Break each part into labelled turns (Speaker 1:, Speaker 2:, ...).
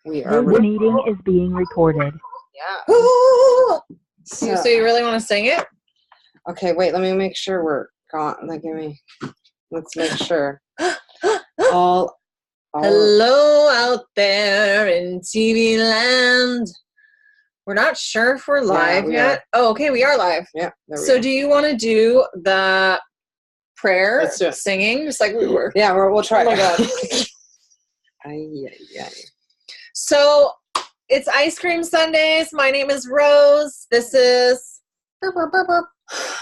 Speaker 1: We are.
Speaker 2: This meeting is being recorded.
Speaker 1: Yeah.
Speaker 3: So you really want to sing it?
Speaker 1: Okay, wait. Let me make sure we're gone. Let's make sure. All
Speaker 3: Hello out there in TV land. We're not sure if we're live yet. Oh, okay, we are live.
Speaker 1: Yeah.
Speaker 3: So do you want to do the prayer
Speaker 1: Let's do it.
Speaker 3: singing just like we were?
Speaker 1: Yeah, we'll try.
Speaker 3: Oh my God. So it's Ice Cream Sundays. My name is Rose. This is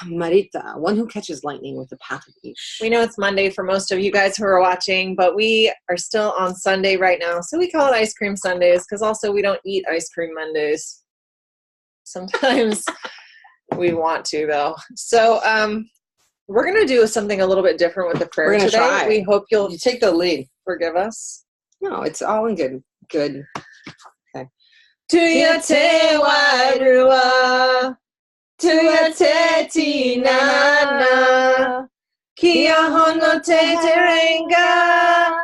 Speaker 1: Marita, one who catches lightning with the path of Ish.
Speaker 3: We know it's Monday for most of you guys who are watching, but we are still on Sunday right now. So we call it Ice Cream Sundays because also we don't eat ice cream Mondays. Sometimes we want to, though. So we're going to do something a little bit different with the prayer
Speaker 1: We're gonna
Speaker 3: today.
Speaker 1: try.
Speaker 3: We hope you'll
Speaker 1: take the lead.
Speaker 3: Forgive us.
Speaker 1: No, it's all in good. Good. Okay.
Speaker 3: Tuya te wairua, tuya te tinana, kia hono te terenga,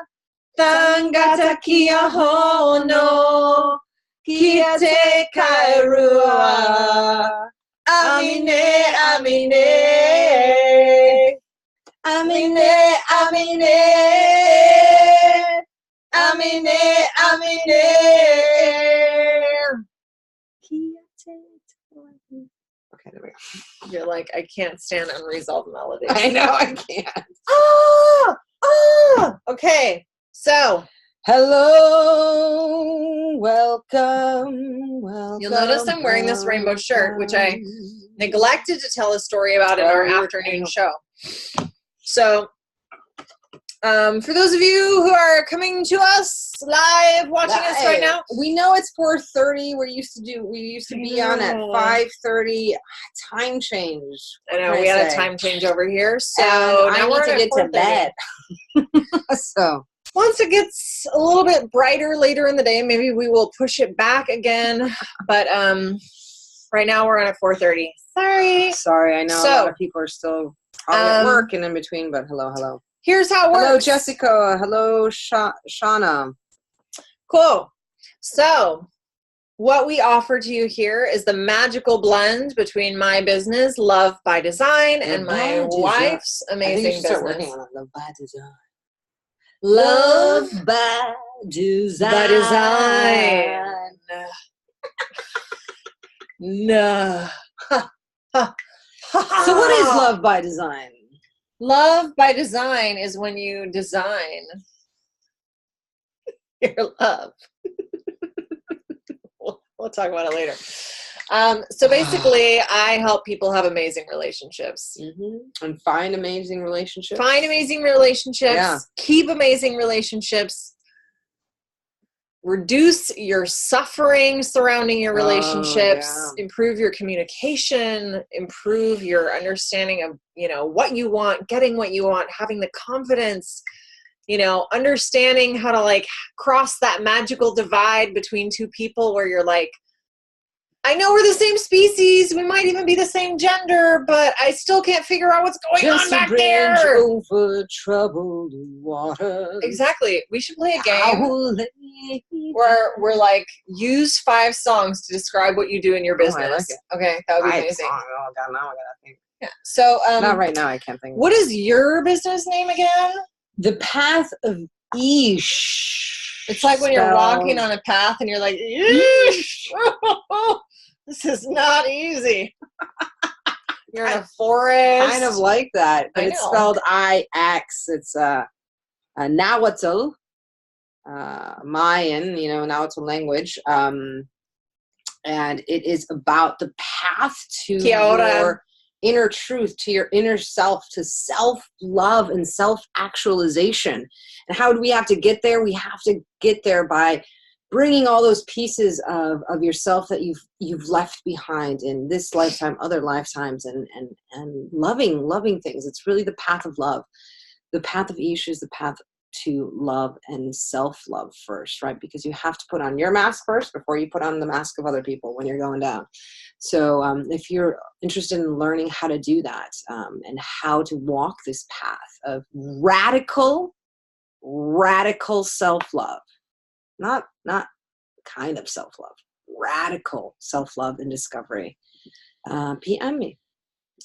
Speaker 3: tangata kia hono, kia te KaiRua. Amine, amine, amine, amine, amine, amine.
Speaker 1: Okay, there we go.
Speaker 3: You're like, I can't stand unresolved melodies.
Speaker 1: I know, I can't.
Speaker 3: Okay, so.
Speaker 1: Hello, welcome.
Speaker 3: You'll notice I'm wearing this rainbow shirt, which I neglected to tell a story about in our afternoon show. So, for those of you who are coming to us live, watching us right now,
Speaker 1: we know it's 4:30. We used to be on at 5:30. Time change.
Speaker 3: I know we had a time change over here, so
Speaker 1: now
Speaker 3: we're
Speaker 1: to get to bed. So.
Speaker 3: Once it gets a little bit brighter later in the day, maybe we will push it back again. But right now we're on at 4:30.
Speaker 1: Sorry. I know a lot of people are still probably at work and in between. But hello.
Speaker 3: Here's how it works.
Speaker 1: Hello, Jessica. Hello, Shauna.
Speaker 3: Cool. So what we offer to you here is the magical blend between my business, Love by Design, and my wife's amazing business.
Speaker 1: Start working on it. Love by Design.
Speaker 3: Love
Speaker 1: by Design.
Speaker 3: By Design. No.
Speaker 1: So what is Love by Design?
Speaker 3: Love by Design is when you design your love. We'll talk about it later. So basically, I help people have amazing relationships.
Speaker 1: Mm-hmm. And find amazing relationships.
Speaker 3: Yeah. Keep amazing relationships. Reduce your suffering surrounding your relationships. Improve your communication. Improve your understanding of, what you want, getting what you want, having the confidence, understanding how to cross that magical divide between two people where you're like, I know we're the same species. We might even be the same gender, but I still can't figure out what's going on back there.
Speaker 1: Just a bridge over troubled water.
Speaker 3: Exactly. We should play a game where we're use 5 songs to describe what you do in your business.
Speaker 1: I like it.
Speaker 3: Okay, that would be amazing.
Speaker 1: Oh God, now I gotta think.
Speaker 3: Yeah. So
Speaker 1: not right now. I can't think.
Speaker 3: What is your business name again?
Speaker 1: The Path of Ish.
Speaker 3: It's like when you're walking on a path and you're like, Ish. This is not easy. You're in a forest.
Speaker 1: Kind of like that, but it's spelled I-X. It's a Nahuatl, Mayan, Nahuatl language. And it is about the path to your inner truth, to your inner self, to self-love and self-actualization. And how do we have to get there? We have to get there by bringing all those pieces of yourself that you've left behind in this lifetime, other lifetimes, and loving things. It's really the path of love. The path of Ish is the path to love and self-love first, right? Because you have to put on your mask first before you put on the mask of other people when you're going down. So if you're interested in learning how to do that and how to walk this path of radical self-love, not kind of self-love, radical self-love and discovery, PM me.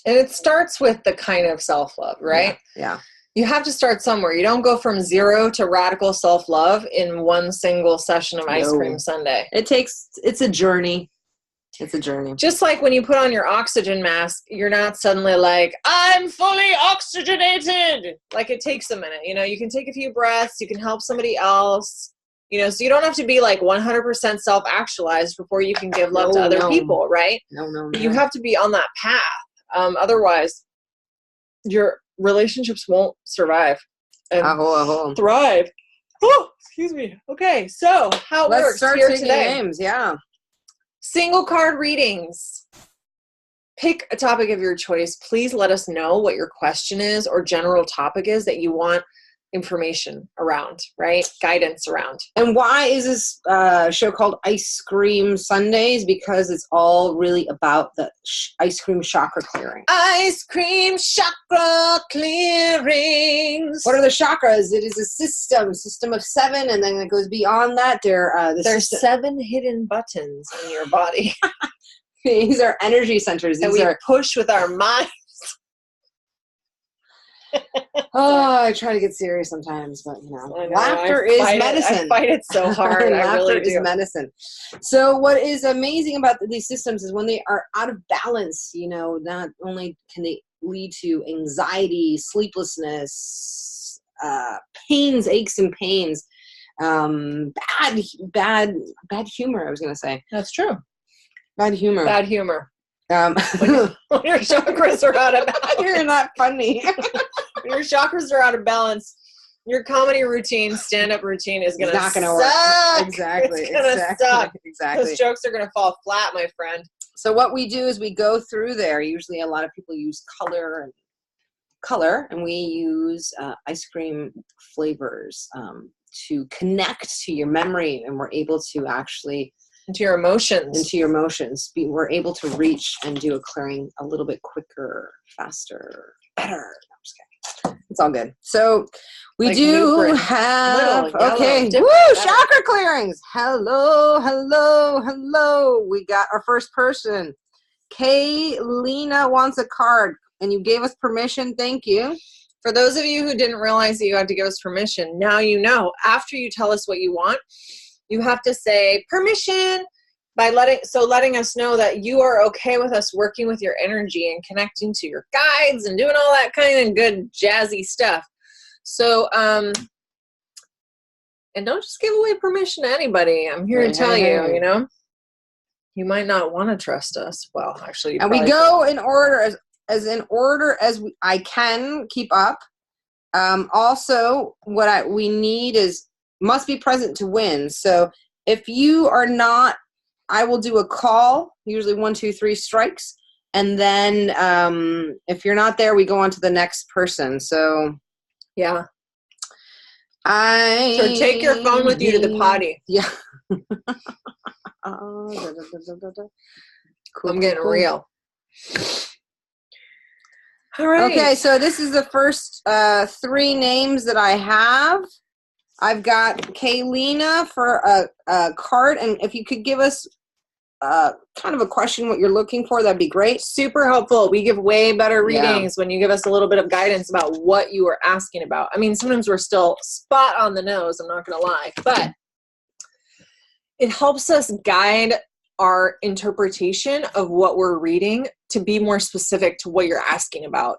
Speaker 3: And it starts with the kind of self-love, right?
Speaker 1: Yeah.
Speaker 3: You have to start somewhere. You don't go from 0 to radical self-love in one single session of Ice Cream Sunday.
Speaker 1: It's a journey. It's a journey.
Speaker 3: Just like when you put on your oxygen mask, you're not suddenly like, I'm fully oxygenated. Like, it takes a minute. You can take a few breaths. You can help somebody else. So you don't have to be like 100% self-actualized before you can give love to other people, right?
Speaker 1: No.
Speaker 3: You have to be on that path. Otherwise, your relationships won't survive and thrive. Oh, excuse me. Okay, so how it
Speaker 1: Let's
Speaker 3: works
Speaker 1: start
Speaker 3: here
Speaker 1: taking
Speaker 3: today.
Speaker 1: names. Yeah.
Speaker 3: Single card readings. Pick a topic of your choice. Please let us know what your question is or general topic is that you want information around, right? Guidance around.
Speaker 1: And why is this show called Ice Cream Sundays? Because it's all really about the ice cream chakra clearing.
Speaker 3: Ice cream chakra clearings.
Speaker 1: What are the chakras? It is a system of 7, and then it goes beyond that.
Speaker 3: There's 7 hidden buttons in your body.
Speaker 1: These are energy centers.
Speaker 3: That we push with our mind.
Speaker 1: I try to get serious sometimes, but laughter is medicine.
Speaker 3: I fight it so hard. I really do.
Speaker 1: Laughter is medicine. So what is amazing about these systems is when they are out of balance, not only can they lead to anxiety, sleeplessness, pains, aches and pains, bad humor, I was going to say.
Speaker 3: That's true.
Speaker 1: Bad humor.
Speaker 3: When your chakras are out of balance.
Speaker 1: You're not funny.
Speaker 3: When your chakras are out of balance, your comedy routine, stand-up routine is going to suck.
Speaker 1: Work. Exactly.
Speaker 3: It's going to suck.
Speaker 1: Exactly.
Speaker 3: Those jokes are going to fall flat, my friend.
Speaker 1: So what we do is we go through there. Usually a lot of people use color, and we use ice cream flavors to connect to your memory, and we're able to actually
Speaker 3: into your emotions.
Speaker 1: We're able to reach and do a clearing a little bit quicker, faster, better. No, I'm just kidding. It's all good. So we have chakra clearings. Hello. We got our first person. Kaylina wants a card, and you gave us permission. Thank you.
Speaker 3: For those of you who didn't realize that you had to give us permission, now you know. After you tell us what you want, you have to say permission by letting us know that you are okay with us working with your energy and connecting to your guides and doing all that kind of good jazzy stuff. So, and don't just give away permission to anybody. I'm here to tell you, you might not want to trust us. Well, actually,
Speaker 1: and we go in order as in order as I can keep up. Also, what we need is must be present to win. So if you are not, I will do a call, usually 1, 2, 3 strikes. And then if you're not there, we go on to the next person. So
Speaker 3: yeah. So take your phone with you to the potty.
Speaker 1: Yeah.
Speaker 3: Cool. I'm getting real. All right.
Speaker 1: Okay, so this is the first 3 names that I have. I've got Kaylina for a card, and if you could give us kind of a question, what you're looking for, that'd be great.
Speaker 3: Super helpful. We give way better readings when you give us a little bit of guidance about what you are asking about. I mean, sometimes we're still spot on the nose, I'm not going to lie, but it helps us guide our interpretation of what we're reading to be more specific to what you're asking about.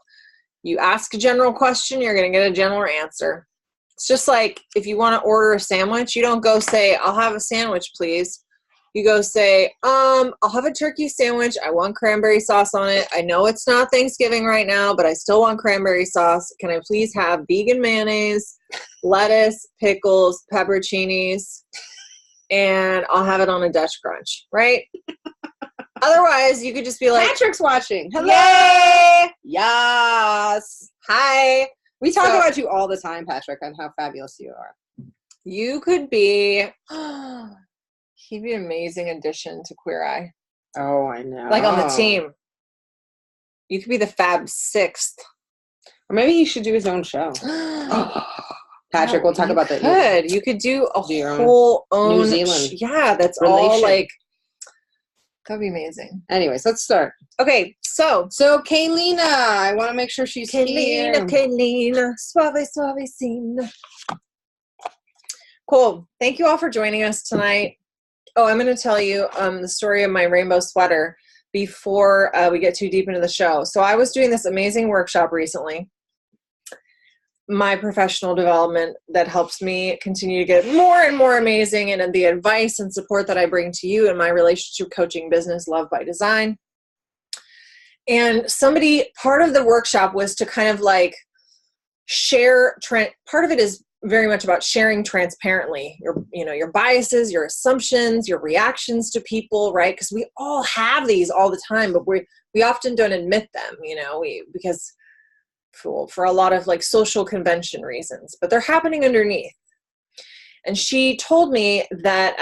Speaker 3: You ask a general question, you're going to get a general answer. It's just like if you want to order a sandwich, you don't go say, I'll have a sandwich, please. You go say, I'll have a turkey sandwich. I want cranberry sauce on it. I know it's not Thanksgiving right now, but I still want cranberry sauce. Can I please have vegan mayonnaise, lettuce, pickles, pepperoncinis, and I'll have it on a Dutch crunch, right? Otherwise, you could just be like,
Speaker 1: Patrick's watching. Hello.
Speaker 3: Yay!
Speaker 1: Yes.
Speaker 3: Hi.
Speaker 1: We talk about you all the time, Patrick, on how fabulous you are.
Speaker 3: You could be, he'd be an amazing addition to Queer Eye.
Speaker 1: Oh, I know.
Speaker 3: Like on the team. You could be the Fab 6th.
Speaker 1: Or maybe he should do his own show. Patrick, we'll talk about that.
Speaker 3: You could do a
Speaker 1: your
Speaker 3: whole own
Speaker 1: New Zealand
Speaker 3: that's all like, that'd be amazing.
Speaker 1: Anyways, let's start.
Speaker 3: Okay, so
Speaker 1: Kaylina, I want to make sure she's here.
Speaker 3: Kaylina, suave scene. Cool. Thank you all for joining us tonight. Oh, I'm going to tell you the story of my rainbow sweater before we get too deep into the show. So I was doing this amazing workshop recently, my professional development that helps me continue to get more and more amazing, and the advice and support that I bring to you in my relationship coaching business, Love by Design. And part of the workshop was to kind of like share, part of it is very much about sharing transparently your biases, your assumptions, your reactions to people, right? Because we all have these all the time, but we often don't admit them, because for a lot of like social convention reasons, but they're happening underneath. And she told me that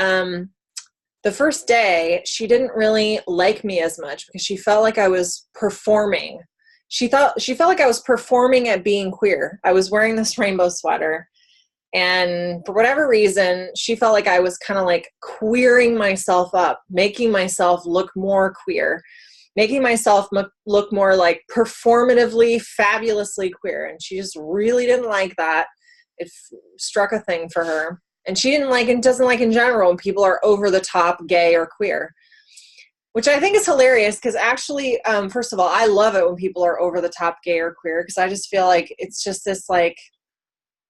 Speaker 3: the first day she didn't really like me as much because she felt like I was performing. She felt like I was performing at being queer. I was wearing this rainbow sweater, and for whatever reason, she felt like I was kind of like queering myself up, making myself look more queer, making myself look more like performatively, fabulously queer. And she just really didn't like that. It struck a thing for her. And she didn't like and doesn't like in general when people are over the top gay or queer, which I think is hilarious because actually, first of all, I love it when people are over the top gay or queer because I just feel like it's just this like,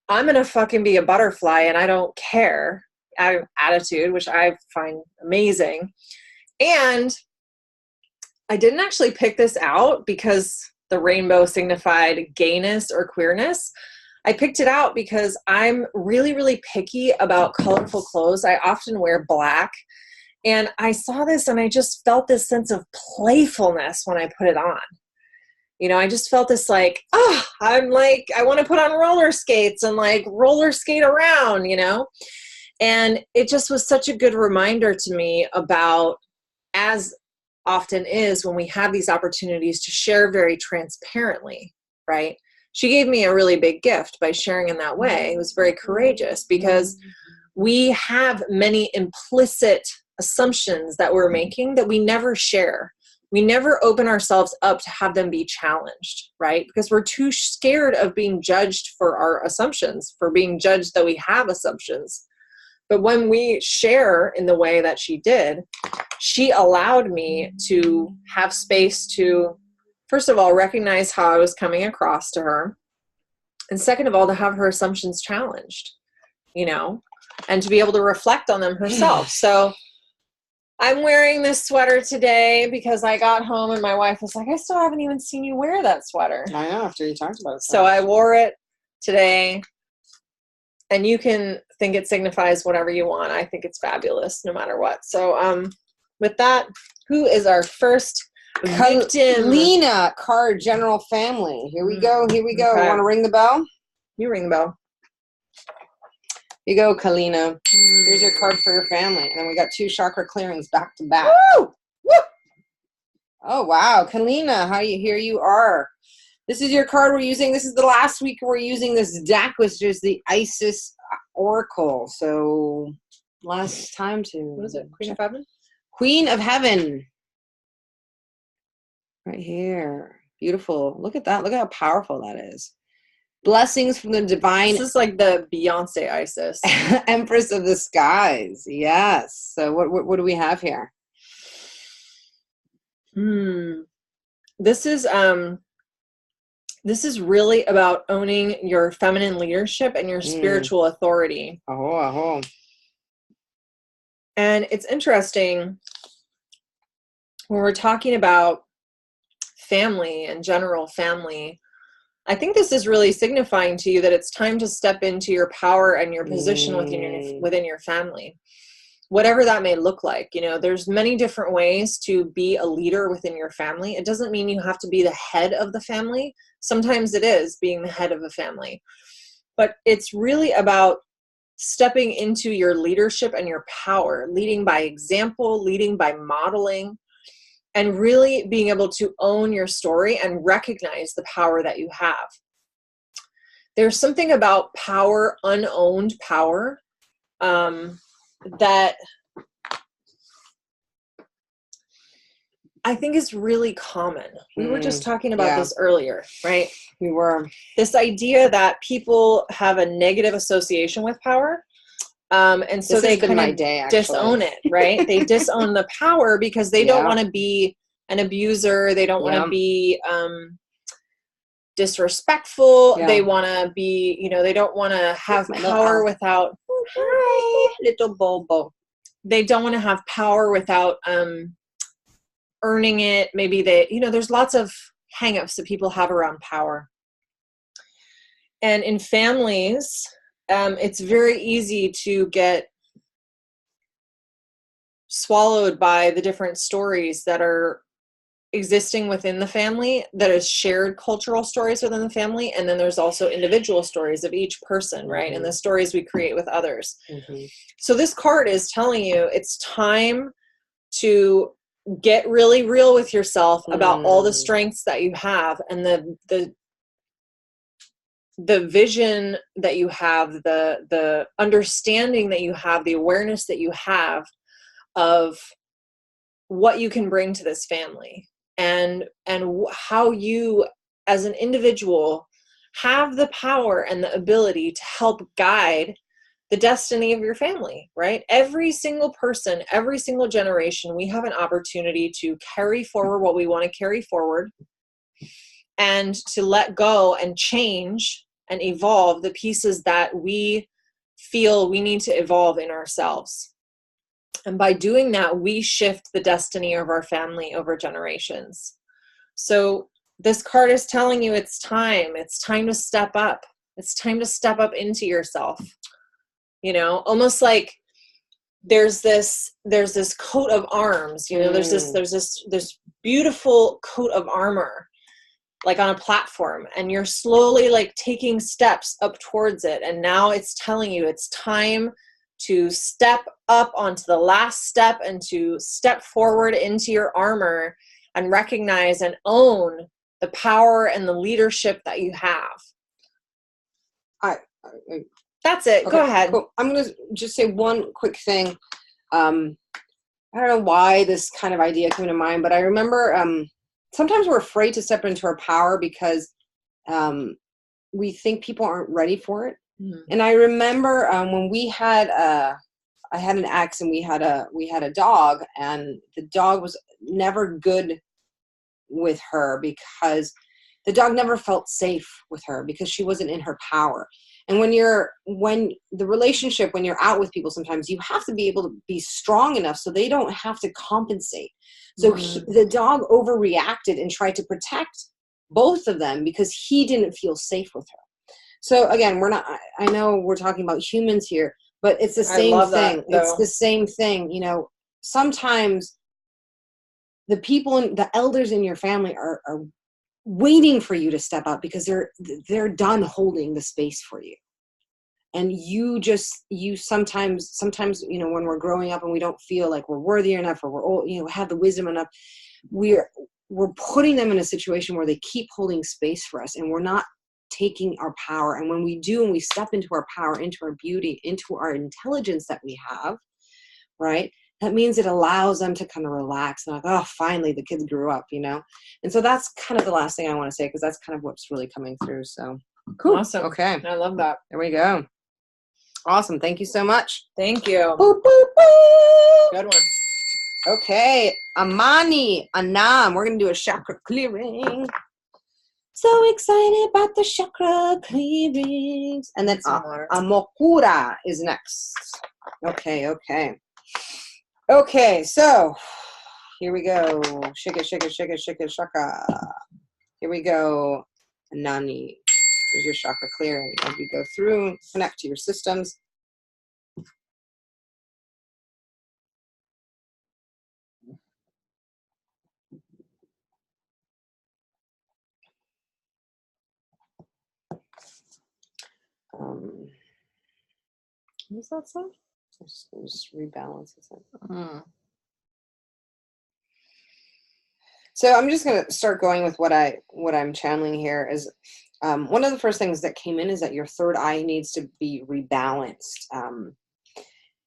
Speaker 3: I'm going to fucking be a butterfly and I don't care attitude, which I find amazing. And I didn't actually pick this out because the rainbow signified gayness or queerness. I picked it out because I'm really, really picky about colorful clothes. I often wear black. And I saw this and I just felt this sense of playfulness when I put it on. I just felt this like, I'm like, I want to put on roller skates and like roller skate around, And it just was such a good reminder to me about, as often is when we have these opportunities to share very transparently, right? She gave me a really big gift by sharing in that way. It was very courageous because we have many implicit assumptions that we're making that we never share. We never open ourselves up to have them be challenged, right? Because we're too scared of being judged for our assumptions, for being judged that we have assumptions. But when we share in the way that she did, she allowed me to have space to, first of all, recognize how I was coming across to her. And second of all, to have her assumptions challenged, and to be able to reflect on them herself. So I'm wearing this sweater today because I got home and my wife was like, I still haven't even seen you wear that sweater.
Speaker 1: I know, after you talked about it.
Speaker 3: So I wore it today, and you can think it signifies whatever you want. I think it's fabulous no matter what. So with that, who is our first victim?
Speaker 1: Lena, card, general family. Here we go. Okay. Want to ring the bell?
Speaker 3: You ring the bell.
Speaker 1: Here you go, Kalina. Here's your card for your family. And then we got 2 chakra clearings back to back.
Speaker 3: Woo! Woo!
Speaker 1: Oh, wow. Kalina, here you are. This is your card we're using. This is the last week we're using this deck, which is the Isis Oracle. So last time to...
Speaker 3: What is it? Queen of Heaven?
Speaker 1: Queen of Heaven. Right here. Beautiful. Look at that. Look at how powerful that is. Blessings from the divine.
Speaker 3: This is like the Beyonce Isis.
Speaker 1: Empress of the skies. Yes. So what do we have here?
Speaker 3: This is really about owning your feminine leadership and your spiritual authority. And it's interesting when we're talking about family and general family. I think this is really signifying to you that it's time to step into your power and your position within your family, whatever that may look like. There's many different ways to be a leader within your family. It doesn't mean you have to be the head of the family. Sometimes it is being the head of a family, but it's really about stepping into your leadership and your power, leading by example, leading by modeling, and really being able to own your story and recognize the power that you have. there's something about power, unowned power, that I think is really common. We were just talking about this earlier, right?
Speaker 1: We were.
Speaker 3: This idea that people have a negative association with power. And so they kind of disown it, right? They disown the power because they don't want to be an abuser. They don't want to be disrespectful. They want to be, you know, they don't want to have power without, hi, little Bobo. They don't want to have power without earning it. Maybe they, you know, there's lots of hangups that people have around power. And in families, it's very easy to get swallowed by the different stories that are existing within the family, that is shared cultural stories within the family. And then there's also individual stories of each person, right? And the stories we create with others. So this card is telling you it's time to get really real with yourself about all the strengths that you have, and the vision that you have, the understanding that you have, the awareness that you have of what you can bring to this family, and how you as an individual have the power and the ability to help guide the destiny of your family, right? Every single person, every single generation, we have an opportunity to carry forward what we want to carry forward, and to let go and change and evolve the pieces that we feel we need to evolve in ourselves. And by doing that, we shift the destiny of our family over generations. So this card is telling you it's time to step up. It's time to step up into yourself. You know, almost like there's this coat of arms, you know, there's this beautiful coat of armor, like on a platform, and you're slowly like taking steps up towards it. And now it's telling you it's time to step up onto the last step and to step forward into your armor and recognize and own the power and the leadership that you have. That's it. Okay, go ahead.
Speaker 1: Cool. I'm going to just say one quick thing. I don't know why this kind of idea came to mind, but I remember sometimes we're afraid to step into our power because we think people aren't ready for it. And I remember when we had I had an ex, and we had a dog, and the dog was never good with her because the dog never felt safe with her because she wasn't in her power. And when you're out with people, sometimes you have to be able to be strong enough so they don't have to compensate. So the dog overreacted and tried to protect both of them because he didn't feel safe with her. So again, I know we're talking about humans here, but it's the same thing. It's the same thing. You know, sometimes the people, the elders in your family are waiting for you to step up because they're done holding the space for you. And you sometimes, you know, when we're growing up and we don't feel like we're worthy enough, or we're old, you know, have the wisdom enough, we're putting them in a situation where they keep holding space for us, and we're not taking our power. And when we do, and we step into our power, into our beauty, into our intelligence that we have, right? That means it allows them to kind of relax and like, oh, finally the kids grew up, you know? And so that's kind of the last thing I want to say, because that's kind of what's really coming through. So
Speaker 3: cool. Awesome.
Speaker 1: Okay.
Speaker 3: I love that.
Speaker 1: There we go. Awesome. Thank you so much.
Speaker 3: Thank you.
Speaker 1: Boop, boop, boop.
Speaker 3: Good one.
Speaker 1: Okay. Amani, Anam. We're going to do a chakra clearing. So excited about the chakra clearings. And then Amokura is next. Okay, so here we go. Shake it, chakra. Here we go. Nani. Here's your chakra clearing. As we go through, connect to your systems. What's that sound? Just rebalance this. So I'm just going to start going with what I'm channeling here. one of the first things that came in is that your third eye needs to be rebalanced.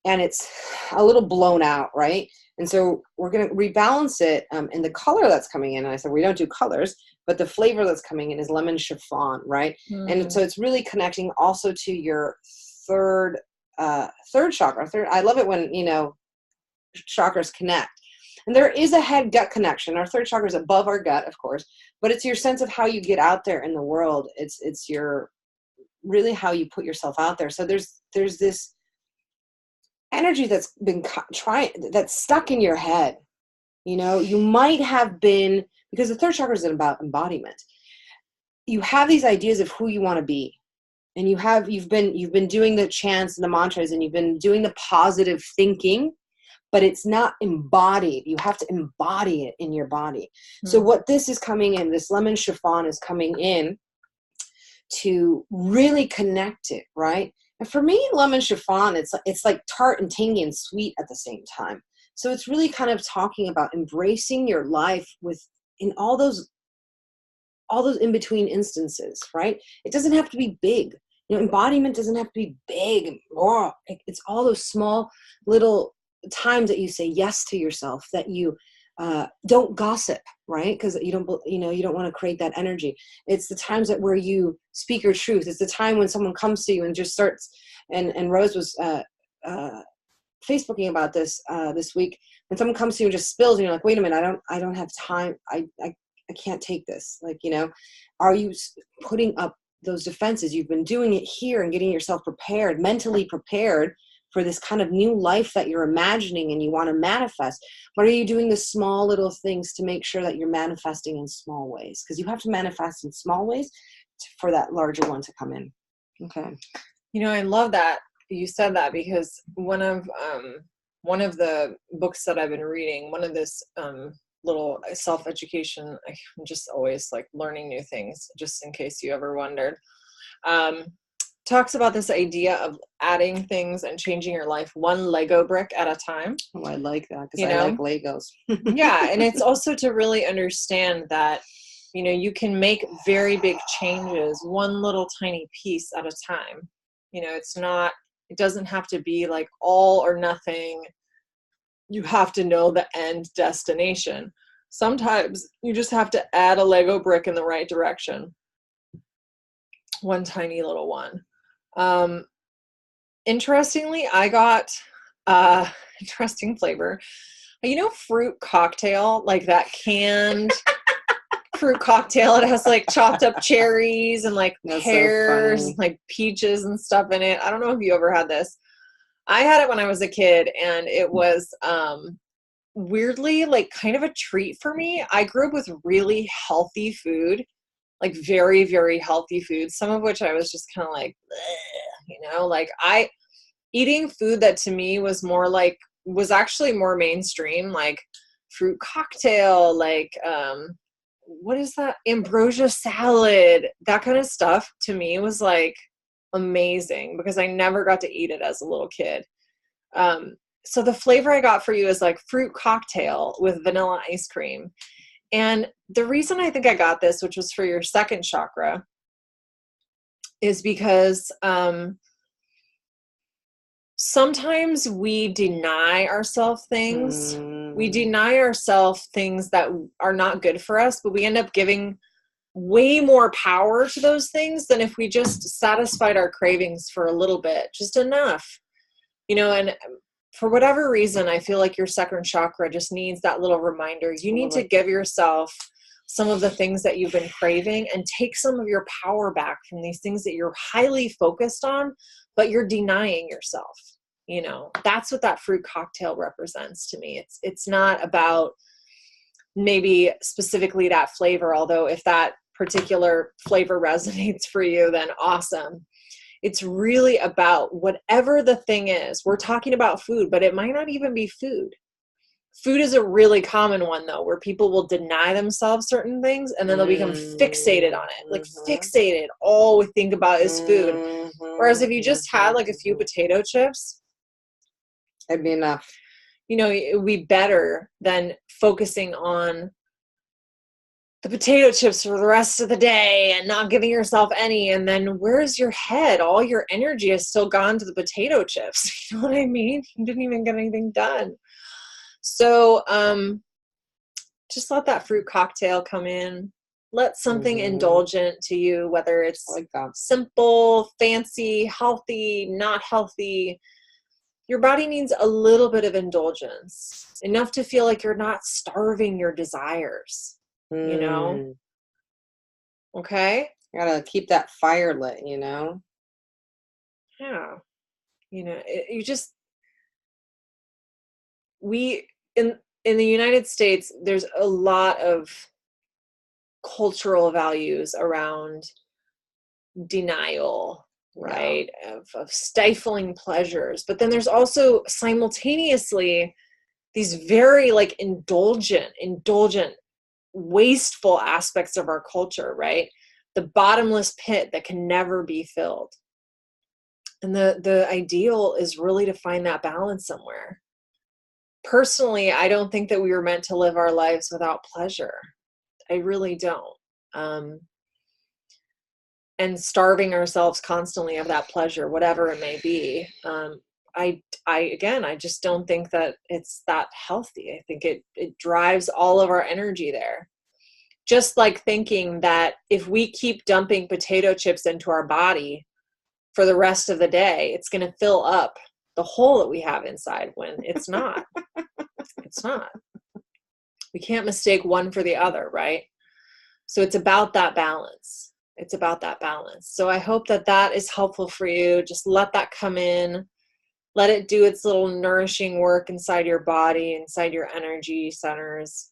Speaker 1: And it's a little blown out, right? And so we're going to rebalance it. And the color that's coming in, and I said, we don't do colors, but the flavor that's coming in is lemon chiffon, right? And so it's really connecting also to your third chakra. I love it when, chakras connect. And there is a head gut connection. Our third chakra is above our gut, of course, but it's your sense of how you get out there in the world. It's your really how you put yourself out there. So there's this energy that's been that's stuck in your head. You might have been, because the third chakra is about embodiment. You have these ideas of who you want to be. And you've been doing the chants and the mantras, and you've been doing the positive thinking, but it's not embodied. You have to embody it in your body. So what this is coming in, this lemon chiffon is coming in to really connect it, right? And for me, lemon chiffon, it's like tart and tangy and sweet at the same time. So it's really kind of talking about embracing your life in all those in-between instances, right? It doesn't have to be big. Embodiment doesn't have to be big. It's all those small little times that you say yes to yourself, that you don't gossip, right? Because you don't want to create that energy. It's the times where you speak your truth. It's the time when someone comes to you and just starts. And Rose was Facebooking about this week. When someone comes to you and just spills, and you're like, wait a minute, I don't have time. I can't take this. Are you putting up those defenses? You've been doing it here and getting yourself prepared, mentally prepared for this kind of new life that you're imagining and you want to manifest. But are you doing the small little things to make sure that you're manifesting in small ways? Because you have to manifest in small ways for that larger one to come in. Okay.
Speaker 3: I love that you said that, because one of the books that I've been reading, one of this little self-education, I'm just always like learning new things, just in case you ever wondered, talks about this idea of adding things and changing your life one Lego brick at a time.
Speaker 1: Oh, I like that, because I like Legos.
Speaker 3: Yeah, and it's also to really understand that, you can make very big changes one little tiny piece at a time. It doesn't have to be like all or nothing. You have to know the end destination. Sometimes you just have to add a Lego brick in the right direction. One tiny little one. Interestingly, I got interesting flavor. Fruit cocktail, like that canned fruit cocktail. It has like chopped up cherries and like pears, and like peaches and stuff in it. I don't know if you ever had this. I had it when I was a kid, and it was weirdly like kind of a treat for me. I grew up with really healthy food, like very, very healthy food, some of which I was just kind of like, eating food that to me was actually more mainstream, like fruit cocktail, like, what is that? Ambrosia salad, that kind of stuff to me was like amazing, because I never got to eat it as a little kid. So the flavor I got for you is like fruit cocktail with vanilla ice cream. And the reason I think I got this, which was for your second chakra, is because sometimes we deny ourselves things. We deny ourselves things that are not good for us, but we end up giving way more power to those things than if we just satisfied our cravings for a little bit, just enough. And for whatever reason, I feel like your second chakra just needs that little reminder. You need to give yourself some of the things that you've been craving and take some of your power back from these things that you're highly focused on, but you're denying yourself. That's what that fruit cocktail represents to me. It's not about maybe specifically that flavor, although if that particular flavor resonates for you, then awesome. It's really about whatever the thing is. We're talking about food, but it might not even be food. Food is a really common one, though, where people will deny themselves certain things and then they'll become fixated on it. Like fixated. All we think about is food. Whereas if you just had like a few potato chips,
Speaker 1: it'd be enough.
Speaker 3: It would be better than focusing on the potato chips for the rest of the day and not giving yourself any. And then where's your head? All your energy has still gone to the potato chips. You know what I mean? You didn't even get anything done. So just let that fruit cocktail come in. Let something indulgent to you, whether it's like simple, fancy, healthy, not healthy. Your body needs a little bit of indulgence, enough to feel like you're not starving your desires, you know? Okay?
Speaker 1: You gotta keep that fire lit, you know?
Speaker 3: Yeah. You know, in the United States, there's a lot of cultural values around denial, right? Of stifling pleasures. But then there's also simultaneously these very like indulgent, wasteful aspects of our culture, right? The bottomless pit that can never be filled. And the ideal is really to find that balance somewhere. Personally, I don't think that we were meant to live our lives without pleasure. I really don't. And starving ourselves constantly of that pleasure, whatever it may be. I just don't think that it's that healthy. I think it drives all of our energy there. Just like thinking that if we keep dumping potato chips into our body for the rest of the day, it's going to fill up the hole that we have inside, when it's not. It's not. We can't mistake one for the other, right? So it's about that balance. It's about that balance. So I hope that that is helpful for you. Just let that come in. Let it do its little nourishing work inside your body, inside your energy centers.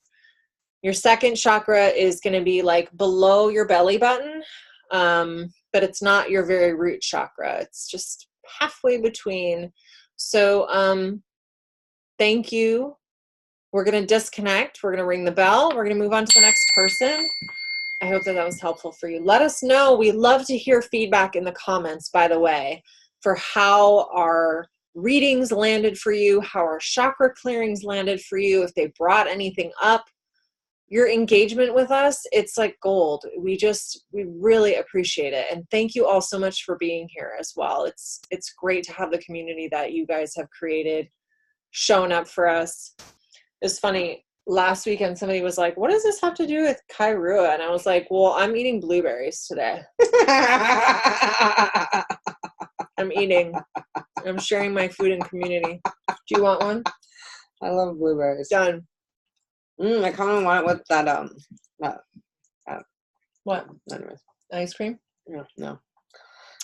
Speaker 3: Your second chakra is going to be like below your belly button, but it's not your very root chakra. It's just halfway between. So thank you. We're going to disconnect. We're going to ring the bell. We're going to move on to the next person. I hope that was helpful for you. Let us know. We love to hear feedback in the comments, by the way, for how our readings landed for you, how our chakra clearings landed for you, if they brought anything up. Your engagement with us, it's like gold. We really appreciate it. And thank you all so much for being here as well. It's great to have the community that you guys have created, shown up for us. It's funny. Last weekend, somebody was like, what does this have to do with KaiRua? And I was like, well, I'm eating blueberries today. I'm eating. I'm sharing my food in community. Do you want one?
Speaker 1: I love blueberries.
Speaker 3: Done.
Speaker 1: I kind of want it with that,
Speaker 3: what?
Speaker 1: Anyways.
Speaker 3: Ice cream?
Speaker 1: No.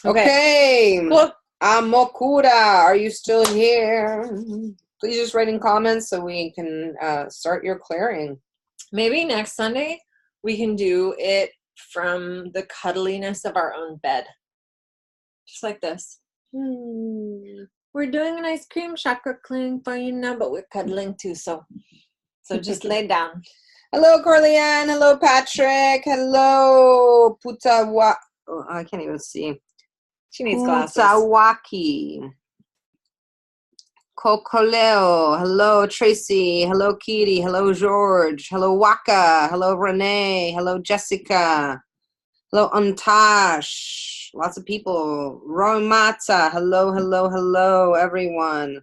Speaker 3: Okay.
Speaker 1: Well, Amokura, are you still here? Please just write in comments so we can start your clearing.
Speaker 3: Maybe next Sunday we can do it from the cuddliness of our own bed. Just like this. We're doing an ice cream chakra clearing for you now, but we're cuddling too, so just lay down.
Speaker 1: Hello, Corleanne. Hello, Patrick. Hello, Putawa. Oh, I can't even see.
Speaker 3: She needs glasses.
Speaker 1: Putawaki. Kokoleo. Hello, Tracy. Hello, Kitty. Hello, George. Hello, Waka. Hello, Renee. Hello, Jessica. Hello, Antash. Lots of people. Romata. Hello, everyone.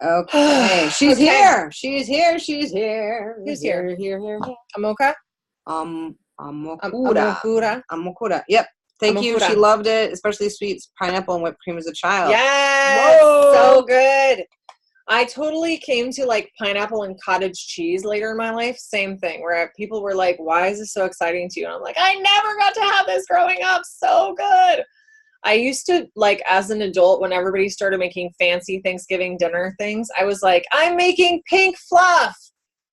Speaker 1: Okay. She's here. She's here. Who's
Speaker 3: here?
Speaker 1: Here.
Speaker 3: Amoka?
Speaker 1: Amokura. Yep. Thank you. She loved it, especially sweet pineapple and whipped cream as a child.
Speaker 3: Yes. Whoa. So good. I totally came to like pineapple and cottage cheese later in my life. Same thing, where people were like, why is this so exciting to you? And I'm like, I never got to have this growing up. So good. I used to, like, as an adult, when everybody started making fancy Thanksgiving dinner things, I was like, I'm making pink fluff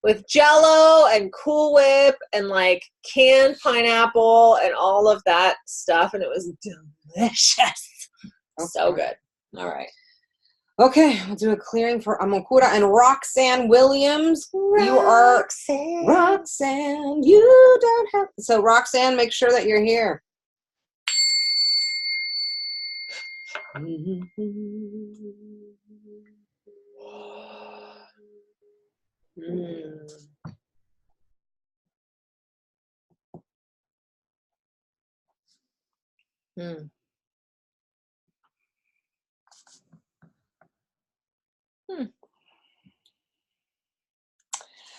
Speaker 3: with Jell-O and Cool Whip and like canned pineapple and all of that stuff. And it was delicious. Okay. So good. All right.
Speaker 1: Okay, we'll do a clearing for Amokura and Roxanne Williams. Roxanne. You don't have. So Roxanne, make sure that you're here.
Speaker 3: Hmm.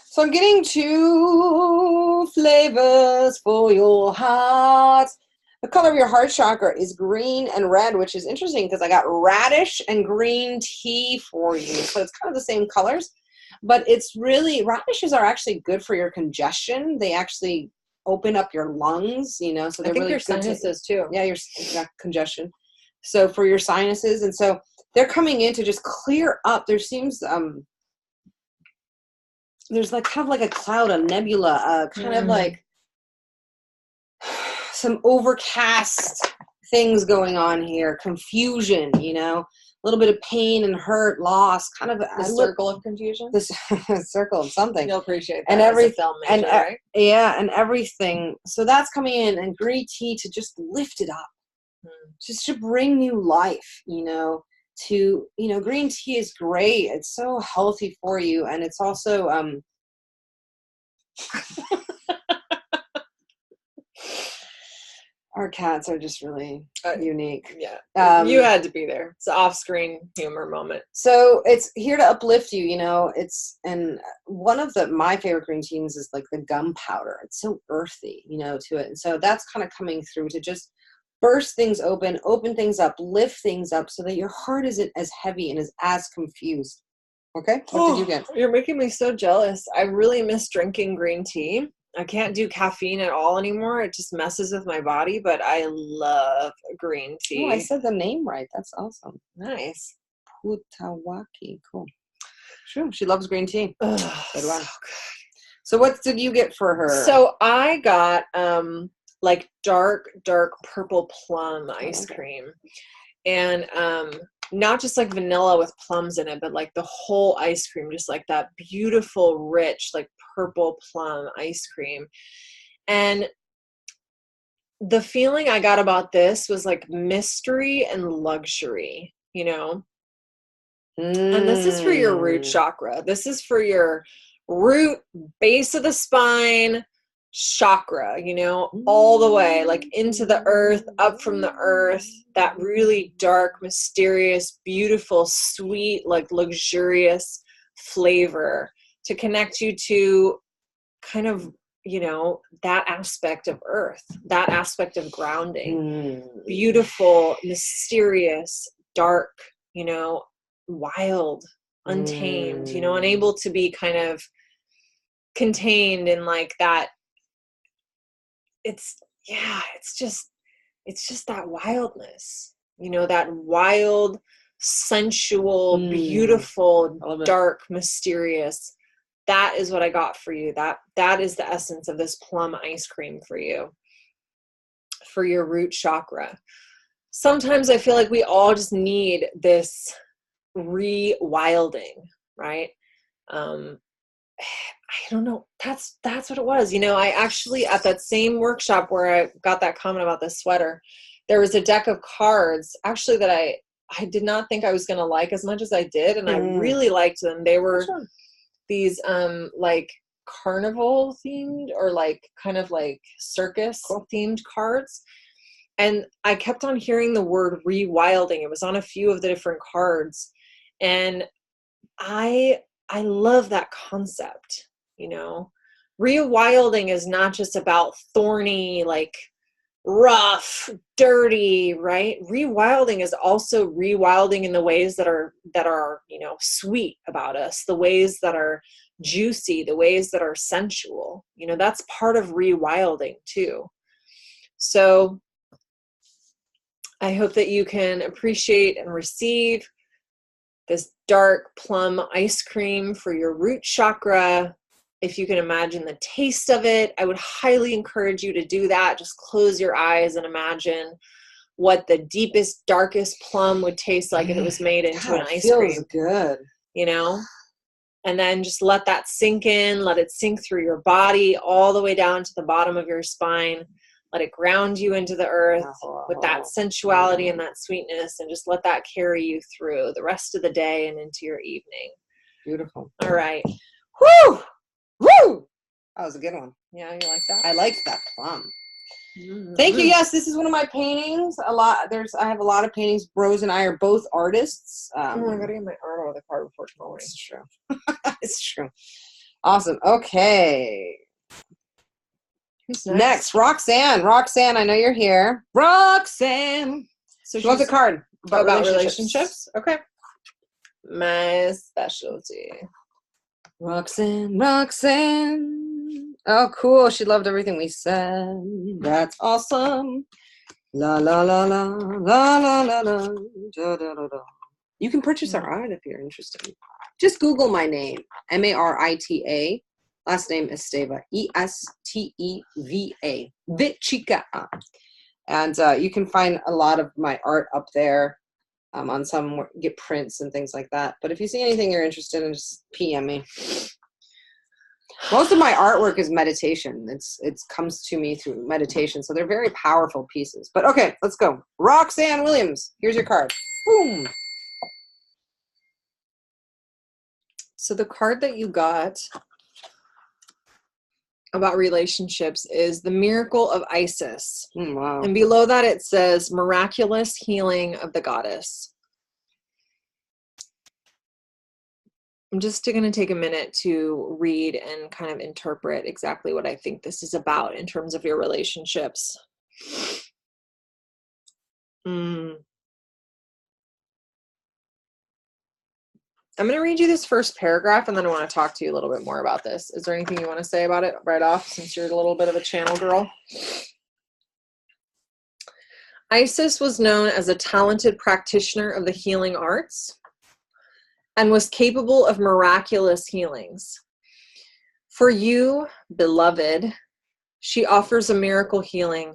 Speaker 1: So I'm getting 2 flavors for your heart. The color of your heart chakra is green and red, which is interesting because I got radish and green tea for you. So it's kind of the same colors, but it's really, radishes are actually good for your congestion. They actually open up your lungs, you know, so they're really
Speaker 3: your
Speaker 1: good
Speaker 3: sinuses too.
Speaker 1: Yeah, your congestion. So for your sinuses, and so they're coming in to just clear up. There seems there's like kind of like a cloud, a nebula, kind of like some overcast things going on here, confusion, you know, a little bit of pain and hurt, loss, kind of
Speaker 3: the circle of confusion.
Speaker 1: This circle of something.
Speaker 3: You'll appreciate that.
Speaker 1: And everything,
Speaker 3: and right?
Speaker 1: Yeah, and everything. So that's coming in, and green tea to just lift it up, just to bring new life, you know. To, you know, green tea is great. It's so healthy for you, and it's also our cats are just really unique.
Speaker 3: Yeah. You had to be there. It's an off-screen humor moment.
Speaker 1: So it's here to uplift you, you know. It's, and one of my favorite green teas is like the gunpowder. It's so earthy, you know, to it. And so that's kind of coming through to just burst things open things up, lift things up so that your heart isn't as heavy and is as confused. Okay? What did you get?
Speaker 3: You're making me so jealous. I really miss drinking green tea. I can't do caffeine at all anymore. It just messes with my body, but I love green tea.
Speaker 1: Oh, I said the name right. That's awesome.
Speaker 3: Nice.
Speaker 1: Putawaki. Cool. True. She loves green tea.
Speaker 3: Ugh,
Speaker 1: good one.
Speaker 3: So good.
Speaker 1: So what did you get for her?
Speaker 3: So I got like dark purple plum ice cream. And not just like vanilla with plums in it, but like the whole ice cream, just like that beautiful, rich, like purple plum ice cream. And the feeling I got about this was like mystery and luxury, you know? And this is for your root chakra. This is for your root, base of the spine chakra, you know, all the way, like into the earth, up from the earth, that really dark, mysterious, beautiful, sweet, like luxurious flavor to connect you to kind of, you know, that aspect of earth, that aspect of grounding. Beautiful, mysterious, dark, you know, wild, untamed, you know, unable to be kind of contained in like that. It's just that wildness, you know, that wild, sensual, beautiful, dark, mysterious. That is what I got for you. That is the essence of this plum ice cream for you, for your root chakra. Sometimes I feel like we all just need this rewilding, right? I don't know. That's what it was. You know, I actually, at that same workshop where I got that comment about the sweater, there was a deck of cards actually that I did not think I was going to like as much as I did. And I really liked them. They were these, like carnival themed or like kind of like circus themed cards. And I kept on hearing the word rewilding. It was on a few of the different cards. And I love that concept, you know. Rewilding is not just about thorny, like rough, dirty, right? Rewilding is also rewilding in the ways that are, you know, sweet about us, the ways that are juicy, the ways that are sensual. You know, that's part of rewilding too. So I hope that you can appreciate and receive this dark plum ice cream for your root chakra. If you can imagine the taste of it, I would highly encourage you to do that. Just close your eyes and imagine what the deepest, darkest plum would taste like if it was made into an ice cream.
Speaker 1: Feels good.
Speaker 3: You know? And then just let that sink in, let it sink through your body all the way down to the bottom of your spine. Let it ground you into the earth with that sensuality and that sweetness, and just let that carry you through the rest of the day and into your evening.
Speaker 1: Beautiful.
Speaker 3: All right.
Speaker 1: Woo! Woo! That was a good one.
Speaker 3: Yeah, you like that?
Speaker 1: I liked that plum. Thank you. Yes, this is one of my paintings. I have a lot of paintings. Rose and I are both artists.
Speaker 3: I gotta get my art out of the card before tomorrow.
Speaker 1: It's true. It's true. Awesome. Okay.
Speaker 3: Who's
Speaker 1: Next, Roxanne. Roxanne, I know you're here. Roxanne.
Speaker 3: So
Speaker 1: she wants a card
Speaker 3: about relationships. Okay. My specialty.
Speaker 1: Roxanne. Oh, cool. She loved everything we said. That's awesome. La la la la la la la la. Da, da, da, da. You can purchase our art if you're interested. Just Google my name, Marita. Last name Esteva, Esteva, Vichica. And you can find a lot of my art up there. On some, get prints and things like that. But if you see anything you're interested in, just PM me. Most of my artwork is meditation. It comes to me through meditation. So they're very powerful pieces. But okay, let's go. Roxanne Williams, here's your card. Boom.
Speaker 3: So the card that you got about relationships is the Miracle of Isis.
Speaker 1: Wow.
Speaker 3: And below that it says miraculous healing of the goddess. I'm just going to take a minute to read and kind of interpret exactly what I think this is about in terms of your relationships. I'm going to read you this first paragraph, and then I want to talk to you a little bit more about this. Is there anything you want to say about it right off, since you're a little bit of a channel girl? Isis was known as a talented practitioner of the healing arts and was capable of miraculous healings. For you, beloved, she offers a miracle healing.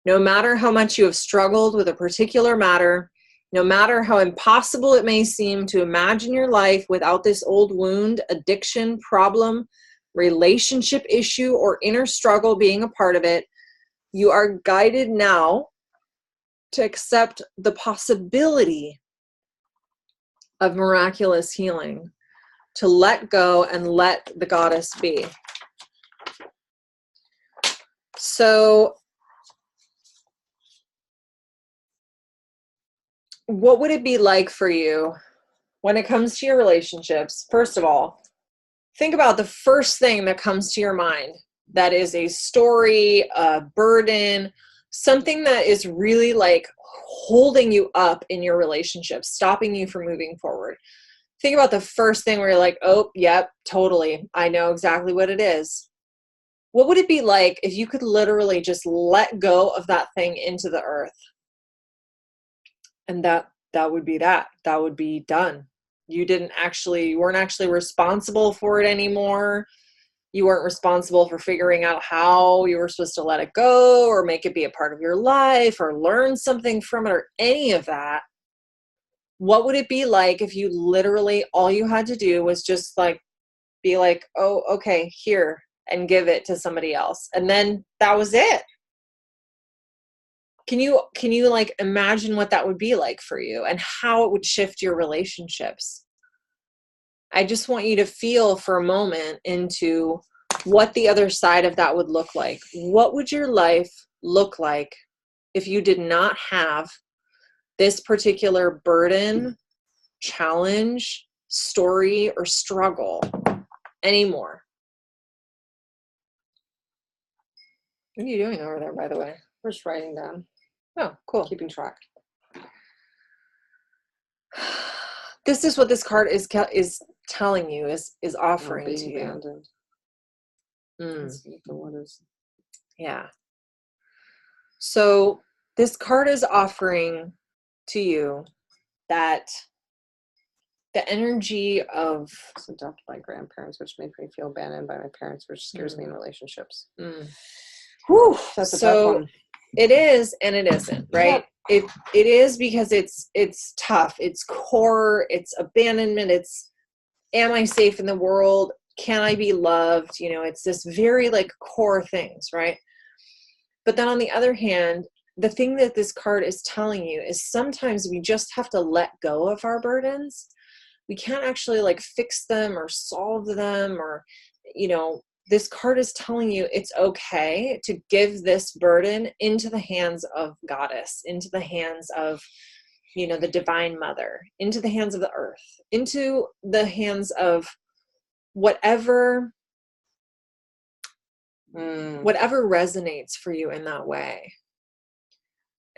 Speaker 3: No matter how much you have struggled with a particular matter, no matter how impossible it may seem to imagine your life without this old wound, addiction, problem, relationship issue, or inner struggle being a part of it, you are guided now to accept the possibility of miraculous healing, to let go and let the goddess be. So, what would it be like for you when it comes to your relationships? First of all, think about the first thing that comes to your mind that is a story, a burden, something that is really like holding you up in your relationship, stopping you from moving forward. Think about the first thing where you're like, oh, yep, totally. I know exactly what it is. What would it be like if you could literally just let go of that thing into the earth? And that would be that. That would be done. You weren't actually responsible for it anymore. You weren't responsible for figuring out how you were supposed to let it go or make it be a part of your life or learn something from it or any of that. What would it be like if you literally, all you had to do was just like, be like, oh, okay, here, and give it to somebody else. And then that was it. Can you like imagine what that would be like for you and how it would shift your relationships? I just want you to feel for a moment into what the other side of that would look like. What would your life look like if you did not have this particular burden, challenge, story, or struggle anymore? What are you doing over there, by the way?
Speaker 1: We're just writing down.
Speaker 3: Oh, cool.
Speaker 1: Keeping track.
Speaker 3: This is what this card is telling you, is offering to you.
Speaker 1: Abandoned. What is?
Speaker 3: Yeah. So this card is offering to you that the energy of...
Speaker 1: I was adopted by grandparents, which made me feel abandoned by my parents, which scares me in relationships. Whew, that's a tough one.
Speaker 3: It is and it isn't, right? Yeah. It is because it's tough. It's core. It's abandonment. It's, am I safe in the world? Can I be loved? You know, it's this very like core things, right? But then on the other hand, the thing that this card is telling you is sometimes we just have to let go of our burdens. We can't actually like fix them or solve them or, you know, this card is telling you it's okay to give this burden into the hands of Goddess, into the hands of, you know, the Divine Mother, into the hands of the earth, into the hands of whatever resonates for you in that way.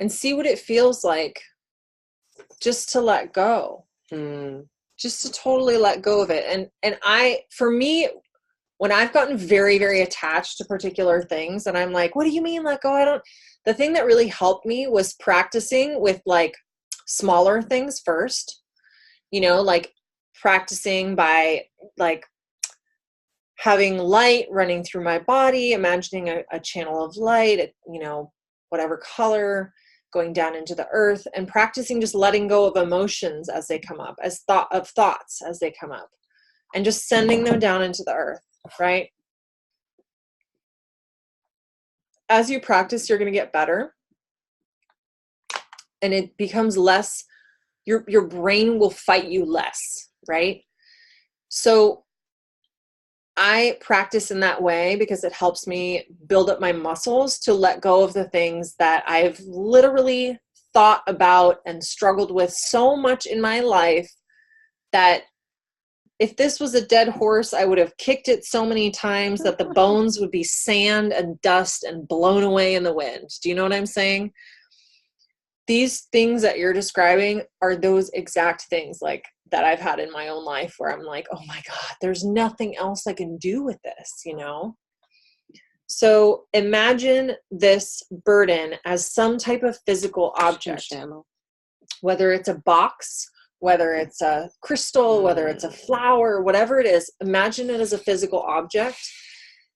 Speaker 3: And see what it feels like just to let go. Just to totally let go of it. And for me, when I've gotten very, very attached to particular things and I'm like, what do you mean let go? The thing that really helped me was practicing with like smaller things first, you know, like practicing by like having light running through my body, imagining a channel of light, you know, whatever color, going down into the earth, and practicing just letting go of emotions as they come up, as thoughts as they come up, and just sending them down into the earth, right? As you practice, you're going to get better, and it becomes less, your brain will fight you less, right? So I practice in that way because it helps me build up my muscles to let go of the things that I've literally thought about and struggled with so much in my life that if this was a dead horse, I would have kicked it so many times that the bones would be sand and dust and blown away in the wind. Do you know what I'm saying? These things that you're describing are those exact things like that I've had in my own life where I'm like, oh my God, there's nothing else I can do with this, you know? So imagine this burden as some type of physical object, whether it's a box, whether it's a crystal, whether it's a flower, whatever it is, imagine it as a physical object.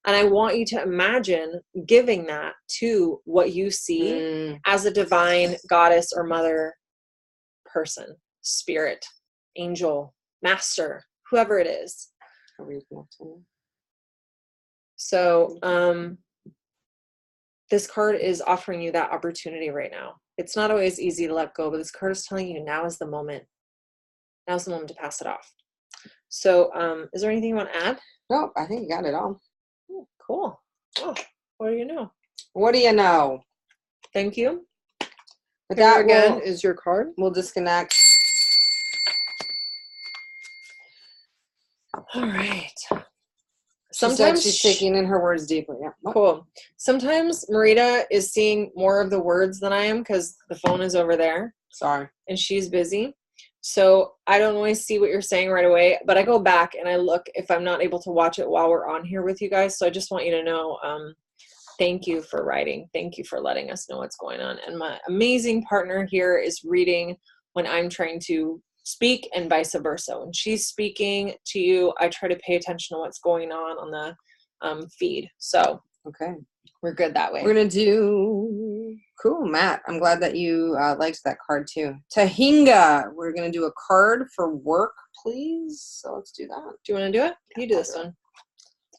Speaker 3: And I want you to imagine giving that to what you see as a divine goddess or mother person, spirit, angel, master, whoever it is. So this card is offering you that opportunity right now. It's not always easy to let go, but this card is telling you now is the moment. Now's the moment to pass it off. So is there anything you want to add?
Speaker 1: No, I think you got it all.
Speaker 3: Cool. Oh, what do you know?
Speaker 1: What do you know?
Speaker 3: Thank you.
Speaker 1: But
Speaker 3: That again is your card.
Speaker 1: We'll disconnect.
Speaker 3: All right.
Speaker 1: Sometimes she's taking in her words deeply. Yeah. Oh.
Speaker 3: Cool. Sometimes Marita is seeing more of the words than I am because the phone is over there.
Speaker 1: Sorry.
Speaker 3: And she's busy. So I don't always see what you're saying right away, but I go back and I look if I'm not able to watch it while we're on here with you guys. So I just want you to know, thank you for writing. Thank you for letting us know what's going on. And my amazing partner here is reading when I'm trying to speak and vice versa. When she's speaking to you, I try to pay attention to what's going on the feed. So
Speaker 1: okay,
Speaker 3: we're good that way.
Speaker 1: We're going to do... Cool, Matt. I'm glad that you liked that card too. Tahinga. We're going to do a card for work, please. So let's do that.
Speaker 3: Do you want to do it? You do this one.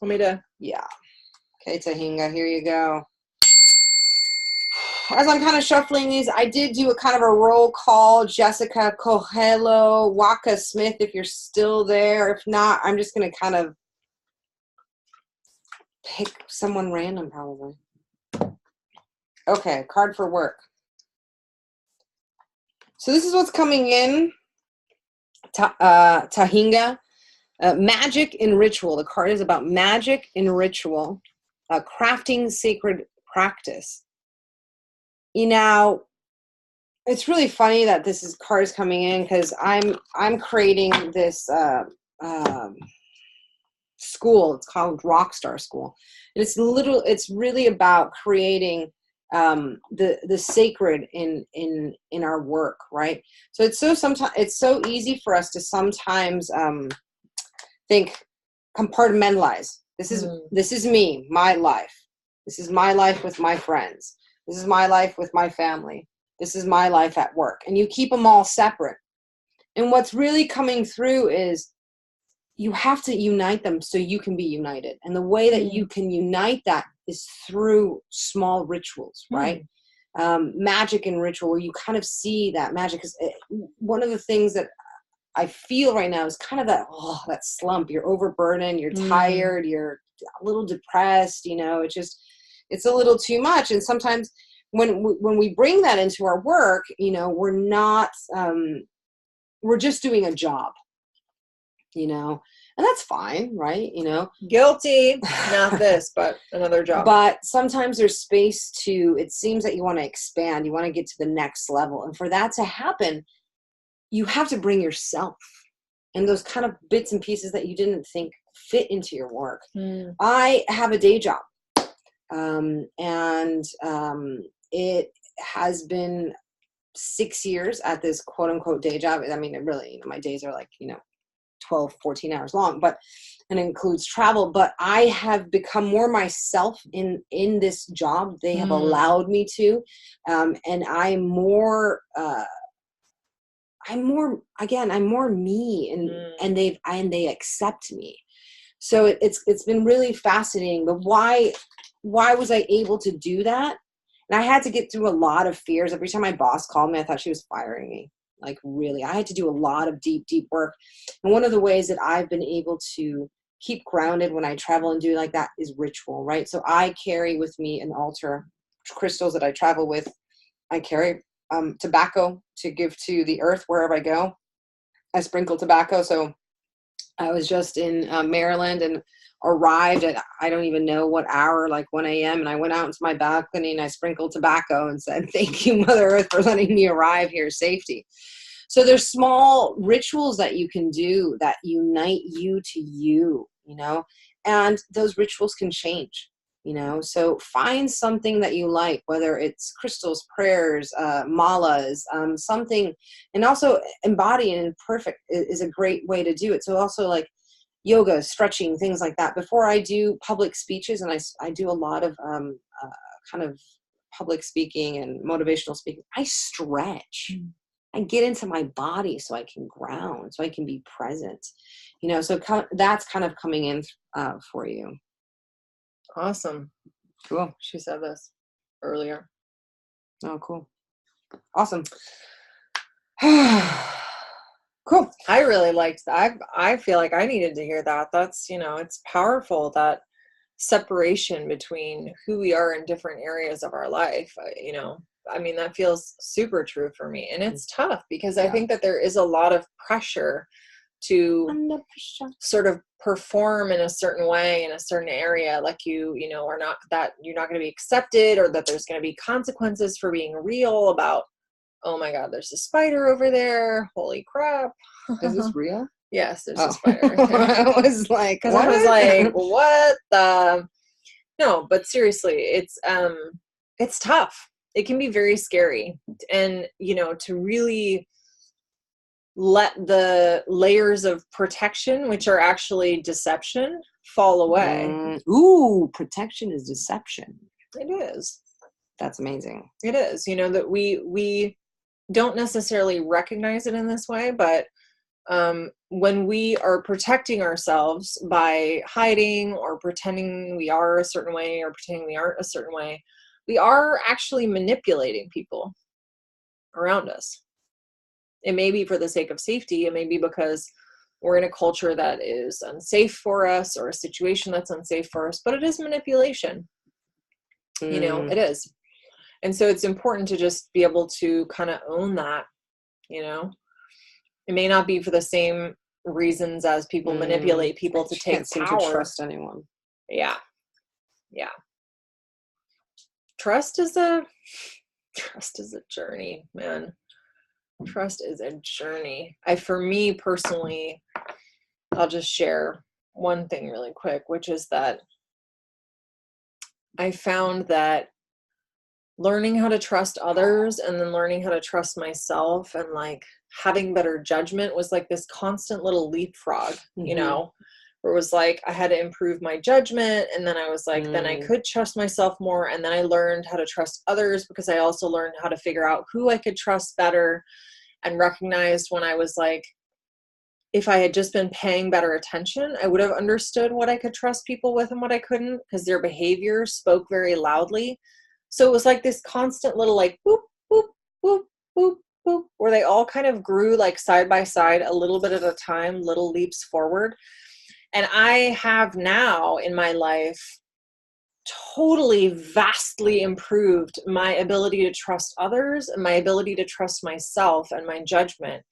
Speaker 3: Want me to?
Speaker 1: Yeah. Okay, Tahinga, here you go. As I'm kind of shuffling these, I did do a kind of a roll call. Jessica Coelho, Waka Smith, if you're still there. If not, I'm just going to kind of pick someone random probably. Okay, card for work. So this is what's coming in. Tahinga. Magic and ritual. The card is about magic and ritual. Crafting sacred practice. You know, it's really funny that this card is coming in because I'm creating this school. It's called Rockstar School. And it's really about creating the sacred in our work, right? So it's so easy for us to sometimes think compartmentalize. This is me, my life. This is my life with my friends. This is my life with my family. This is my life at work. And you keep them all separate. And what's really coming through is you have to unite them so you can be united. And the way that you can unite that is through small rituals, right? Magic and ritual, where you kind of see that magic. Because one of the things that I feel right now is kind of that slump. You're overburdened, you're tired, you're a little depressed, you know, it's a little too much. And sometimes when we bring that into our work, you know, we're just doing a job, you know, and that's fine, right? You know,
Speaker 3: guilty, not this, but another job.
Speaker 1: But sometimes there's space it seems that you want to expand, you want to get to the next level. And for that to happen, you have to bring yourself and those kind of bits and pieces that you didn't think fit into your work. I have a day job. It has been 6 years at this quote unquote day job. I mean, it really, you know, my days are like, you know, 12, 14 hours long, and it includes travel, but I have become more myself in this job. They have allowed me to, and I'm more me, and they accept me. So it's been really fascinating. But why was I able to do that? And I had to get through a lot of fears. Every time my boss called me, I thought she was firing me. Like, really, I had to do a lot of deep work. And one of the ways that I've been able to keep grounded when I travel and do like that is ritual, right? So I carry with me an altar, crystals that I travel with. I carry tobacco to give to the earth wherever I go. I sprinkle tobacco. So I was just in Maryland and arrived at, I don't even know what hour, like 1 a.m. And I went out into my balcony and I sprinkled tobacco and said, thank you, Mother Earth, for letting me arrive here safety. So there's small rituals that you can do that unite you to you, you know, and those rituals can change, you know. So find something that you like, whether it's crystals, prayers, malas, something, and also embodying and perfect is a great way to do it. So also like yoga, stretching, things like that. Before I do public speeches, and I do a lot of kind of public speaking and motivational speaking, I stretch. I get into my body so I can ground, so I can be present, you know. So that's kind of coming in for you.
Speaker 3: Awesome.
Speaker 1: Cool.
Speaker 3: She said this earlier.
Speaker 1: Oh, cool. Awesome. Cool.
Speaker 3: I really liked that. I feel like I needed to hear that. That's, you know, it's powerful, that separation between who we are in different areas of our life. You know, I mean, that feels super true for me. And it's tough because I think that there is a lot of pressure to sort of perform in a certain way in a certain area, like you know, are not, that you're not going to be accepted, or that there's going to be consequences for being real about, oh my God, there's a spider over there. Holy crap.
Speaker 1: Is this real?
Speaker 3: Yes, there's a spider right there.
Speaker 1: I was like,
Speaker 3: because I was like, what the? No, but seriously, it's tough. It can be very scary. And, you know, to really let the layers of protection, which are actually deception, fall away.
Speaker 1: Ooh, protection is deception.
Speaker 3: It is.
Speaker 1: That's amazing.
Speaker 3: It is. You know, that we don't necessarily recognize it in this way, but when we are protecting ourselves by hiding or pretending we are a certain way or pretending we aren't a certain way, we are actually manipulating people around us. It may be for the sake of safety. It may be because we're in a culture that is unsafe for us, or a situation that's unsafe for us, but it is manipulation. You know, it is. And so it's important to just be able to kind of own that, you know. It may not be for the same reasons as people manipulate people to take power.
Speaker 1: To trust anyone.
Speaker 3: Yeah. Yeah. Trust is a journey, man. Trust is a journey. For me personally, I'll just share one thing really quick, which is that I found that learning how to trust others and then learning how to trust myself and like having better judgment was like this constant little leapfrog, you know, where it was like I had to improve my judgment, and then I was like, then I could trust myself more, and then I learned how to trust others because I also learned how to figure out who I could trust better, and recognized when I was like, if I had just been paying better attention, I would have understood what I could trust people with and what I couldn't, because their behavior spoke very loudly. So it was like this constant little like boop, boop, boop, boop, boop, where they all kind of grew like side by side, a little bit at a time, little leaps forward. And I have now in my life totally vastly improved my ability to trust others and my ability to trust myself and my judgment.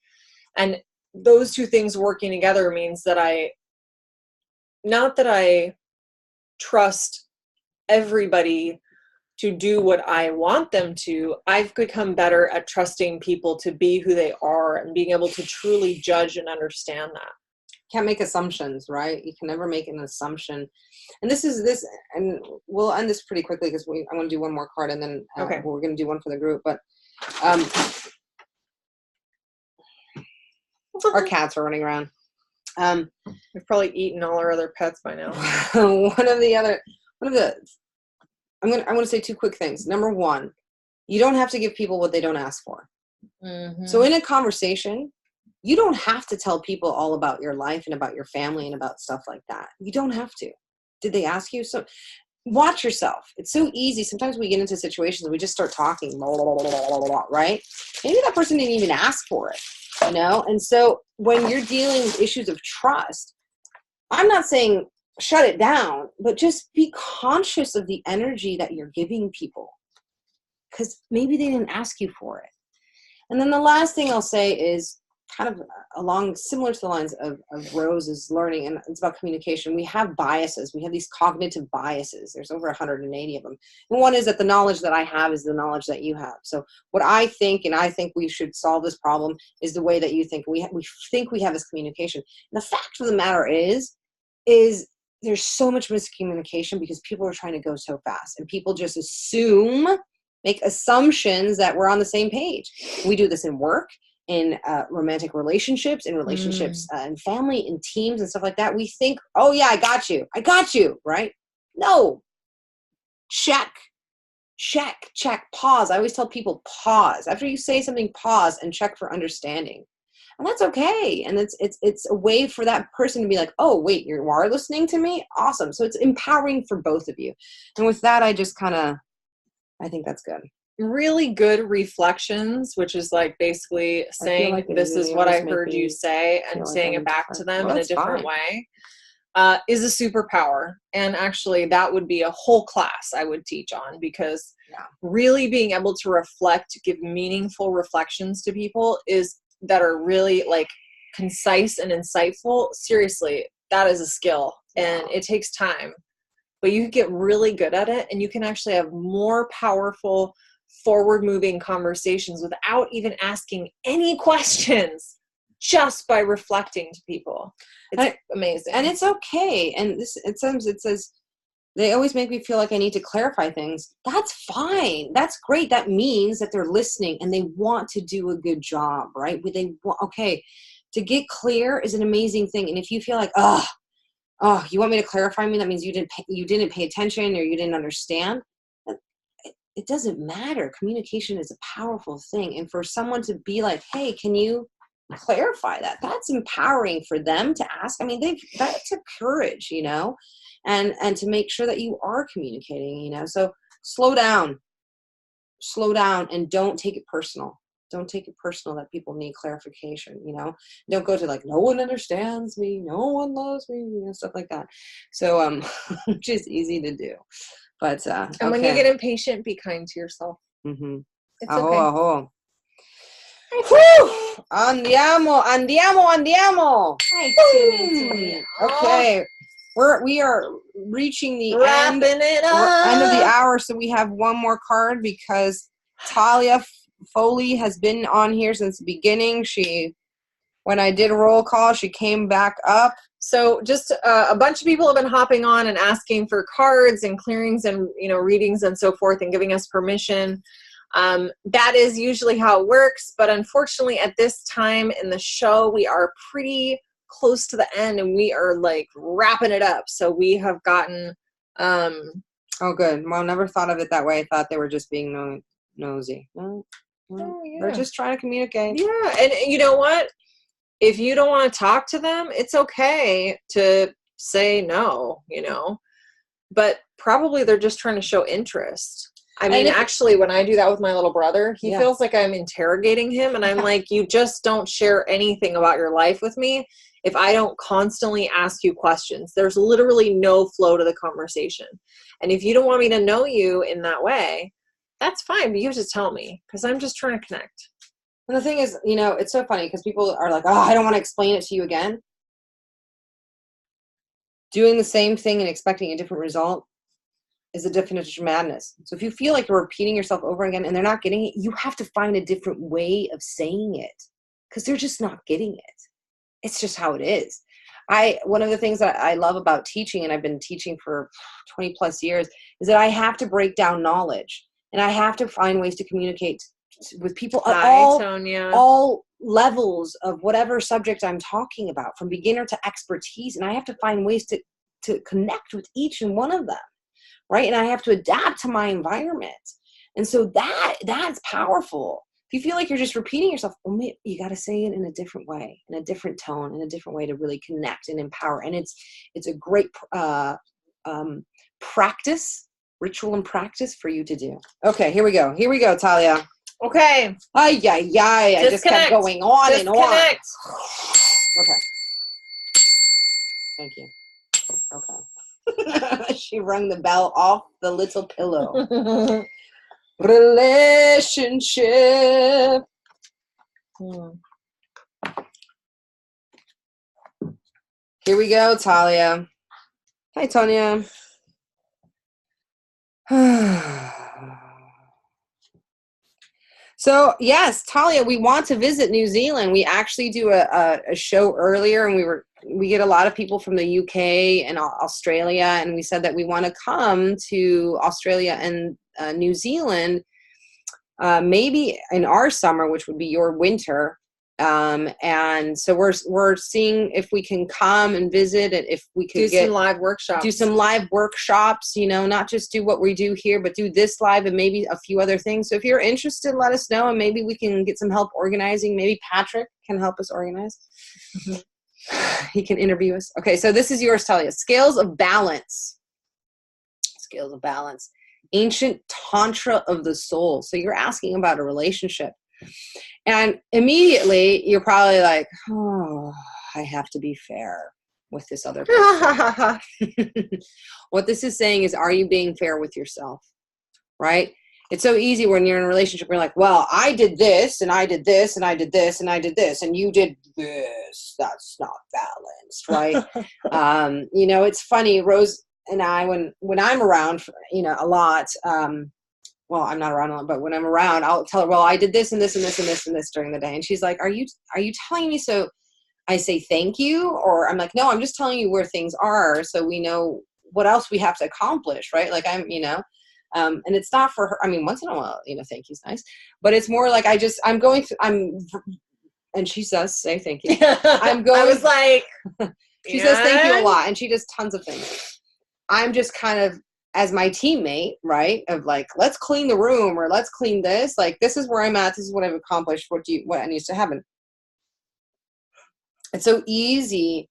Speaker 3: And those two things working together means that not that I trust everybody to do what I want them to. I've become better at trusting people to be who they are and being able to truly judge and understand that.
Speaker 1: Can't make assumptions, right? You can never make an assumption. And this, and we'll end this pretty quickly because I'm going to do one more card and then we're going to do one for the group. But our cats are running around.
Speaker 3: We've probably eaten all our other pets by now.
Speaker 1: I want to say two quick things. Number one, you don't have to give people what they don't ask for. Mm-hmm. So in a conversation, you don't have to tell people all about your life and about your family and about stuff like that. You don't have to. Did they ask you? So watch yourself. It's so easy. Sometimes we get into situations and we just start talking, blah, blah, blah, blah, blah, blah, right? Maybe that person didn't even ask for it, you know? And so when you're dealing with issues of trust, I'm not saying shut it down, but just be conscious of the energy that you're giving people because maybe they didn't ask you for it. And then the last thing I'll say is kind of similar to the lines of Rose's learning, and it's about communication. We have biases. We have these cognitive biases. There's over 180 of them. And one is that the knowledge that I have is the knowledge that you have. So what I think, and I think we should solve this problem, is the way that you think. We think we have this communication. And the fact of the matter is there's so much miscommunication because people are trying to go so fast and people just make assumptions that we're on the same page. We do this in work, in romantic relationships, in relationships, in family, in teams and stuff like that. We think, oh yeah, I got you, right? No. Check, pause. I always tell people pause. After you say something, pause and check for understanding. And that's okay. And it's a way for that person to be like, oh, wait, you are listening to me? Awesome. So it's empowering for both of you. And with that, I think that's good.
Speaker 3: Really good reflections, which is like basically saying like this is what I heard you say and saying it back to them in a different way is a superpower. And actually that would be a whole class I would teach on, because really being able to reflect, give meaningful reflections to people that are really like concise and insightful. Seriously, that is a skill and it takes time, but you can get really good at it and you can actually have more powerful forward-moving conversations without even asking any questions, just by reflecting to people. It's amazing. And
Speaker 1: it's okay. And it says, they always make me feel like I need to clarify things. That's fine. That's great. That means that they're listening and they want to do a good job, right? To get clear is an amazing thing. And if you feel like, oh, you want me to clarify me? That means you didn't pay attention or you didn't understand. It doesn't matter. Communication is a powerful thing. And for someone to be like, hey, can you clarify that? That's empowering for them to ask. I mean, that's a courage, you know, and to make sure that you are communicating, you know. So slow down and don't take it personal. Don't take it personal that people need clarification, you know. Don't go to like, no one understands me, no one loves me, you know, stuff like that. So which is easy to do. But
Speaker 3: and when you get impatient, be kind to yourself.
Speaker 1: Mm-hmm.
Speaker 3: It's okay.
Speaker 1: Whew! Andiamo. Okay. We are reaching the end of the hour, so we have one more card because Talia Foley has been on here since the beginning. When I did a roll call, she came back up.
Speaker 3: So just a bunch of people have been hopping on and asking for cards and clearings and, you know, readings and so forth and giving us permission. That is usually how it works. But unfortunately, at this time in the show, we are pretty close to the end and we are like wrapping it up. So we have gotten...
Speaker 1: oh, good. Well, never thought of it that way. I thought they were just being nosy. No. They're just trying to communicate.
Speaker 3: Yeah. And you know what? If you don't want to talk to them, it's okay to say no, you know, but probably they're just trying to show interest. I mean, actually, when I do that with my little brother, he feels like I'm interrogating him and I'm like, you just don't share anything about your life with me. if I don't constantly ask you questions. There's literally no flow to the conversation. And if you don't want me to know you in that way, that's fine, but you just tell me, because I'm just trying to connect.
Speaker 1: And the thing is, you know, it's so funny because people are like, oh, I don't want to explain it to you again. Doing the same thing and expecting a different result is a definition of madness. So if you feel like you're repeating yourself over again and they're not getting it, you have to find a different way of saying it because they're just not getting it. It's just how it is. One of the things that I love about teaching, and I've been teaching for 20 plus years, is that I have to break down knowledge and I have to find ways to communicate with people at all levels of whatever subject I'm talking about, from beginner to expertise. And I have to find ways to connect with each and one of them. Right. And I have to adapt to my environment. And so that's powerful. If you feel like you're just repeating yourself, well, you got to say it in a different way, in a different tone, in a different way to really connect and empower. And it's a great practice, ritual and practice for you to do. Okay, here we go, Talia.
Speaker 3: Okay.
Speaker 1: I just kept going on and on. Okay. Thank you. Okay. She rung the bell off the little pillow. Relationship. Here we go, Talia. Hi, Tonya. So, yes, Talia, we want to visit New Zealand. We actually do a show earlier, and we get a lot of people from the UK and Australia, and we said that we want to come to Australia and New Zealand maybe in our summer, which would be your winter. And so we're seeing if we can come and visit, and if we could
Speaker 3: do some live workshops,
Speaker 1: you know, not just do what we do here, but do this live and maybe a few other things. So if you're interested, let us know, and maybe we can get some help organizing. Maybe Patrick can help us organize. He can interview us. Okay. So this is yours, Talia. Scales of balance, ancient tantra of the soul. So you're asking about a relationship. And immediately you're probably like, oh, I have to be fair with this other person. What this is saying is, are you being fair with yourself? Right? It's so easy when you're in a relationship. You're like, well, I did this and I did this and I did this and I did this and you did this. That's not balanced, right? You know, it's funny, Rose and I, when I'm around, you know, a lot, well, I'm not around a lot, but when I'm around, I'll tell her, well, I did this and this and this and this and this during the day. And she's like, are you telling me so I say thank you? Or I'm like, no, I'm just telling you where things are so we know what else we have to accomplish, right? Like and it's not for her. I mean, once in a while, you know, thank you's nice, but it's more like and she says, say thank you. I was like, she says thank you a lot, and she does tons of things. I'm just kind of, as my teammate, right, of like, let's clean the room, or let's clean this. Like, this is where I'm at. This is what I've accomplished. What needs to happen? It's so easy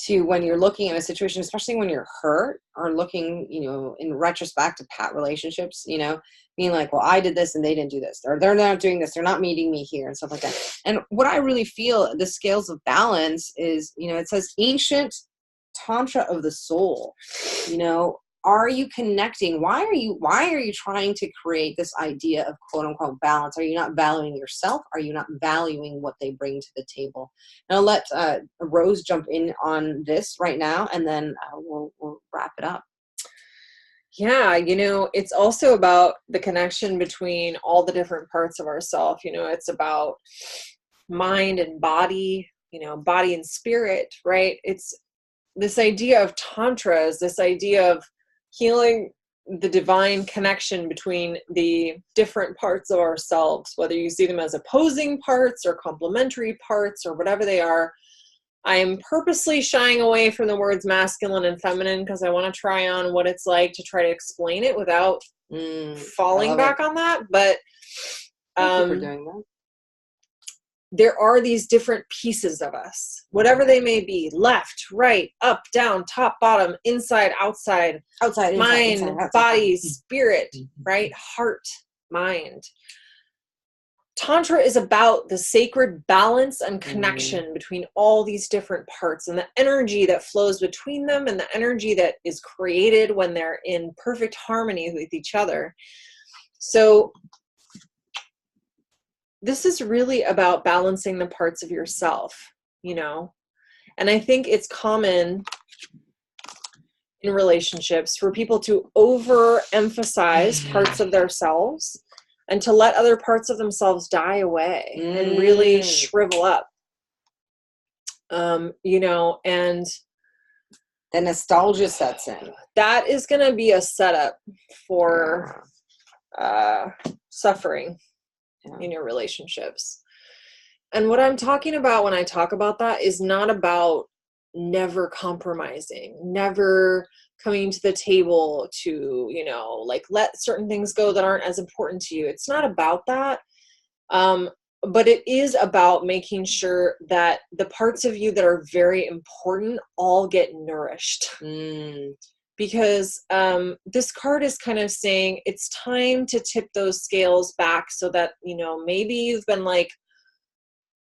Speaker 1: to, when you're looking at a situation, especially when you're hurt or looking, you know, in retrospect to pat relationships, you know, being like, well, I did this and they didn't do this, or they're not doing this, they're not meeting me here, and stuff like that. And what I really feel, the scales of balance is, you know, it says ancient tantra of the soul. You know, are you connecting? Why are you trying to create this idea of quote unquote balance? Are you not valuing yourself? Are you not valuing what they bring to the table? And I'll let Rose jump in on this right now, and then we'll wrap it up.
Speaker 3: Yeah, you know, it's also about the connection between all the different parts of ourselves. You know, it's about mind and body, you know, body and spirit, right? It's this idea of tantra, is this idea of healing the divine connection between the different parts of ourselves, whether you see them as opposing parts or complementary parts or whatever they are. I am purposely shying away from the words masculine and feminine because I want to try on what it's like to try to explain it without falling back on that. But
Speaker 1: thank you for doing that.
Speaker 3: There are these different pieces of us, whatever they may be: left, right, up, down, top, bottom, inside, outside, mind, inside, body, spirit, right? Heart, mind. Tantra is about the sacred balance and connection between all these different parts, and the energy that flows between them, and the energy that is created when they're in perfect harmony with each other. So this is really about balancing the parts of yourself, you know? And I think it's common in relationships for people to overemphasize parts of themselves and to let other parts of themselves die away and really shrivel up. You know, and
Speaker 1: the nostalgia sets in.
Speaker 3: That is going to be a setup for suffering in your relationships. And what I'm talking about when I talk about that is not about never compromising, never coming to the table to, you know, like let certain things go that aren't as important to you. It's not about that. But it is about making sure that the parts of you that are very important all get nourished. Because this card is kind of saying it's time to tip those scales back so that, you know, maybe you've been like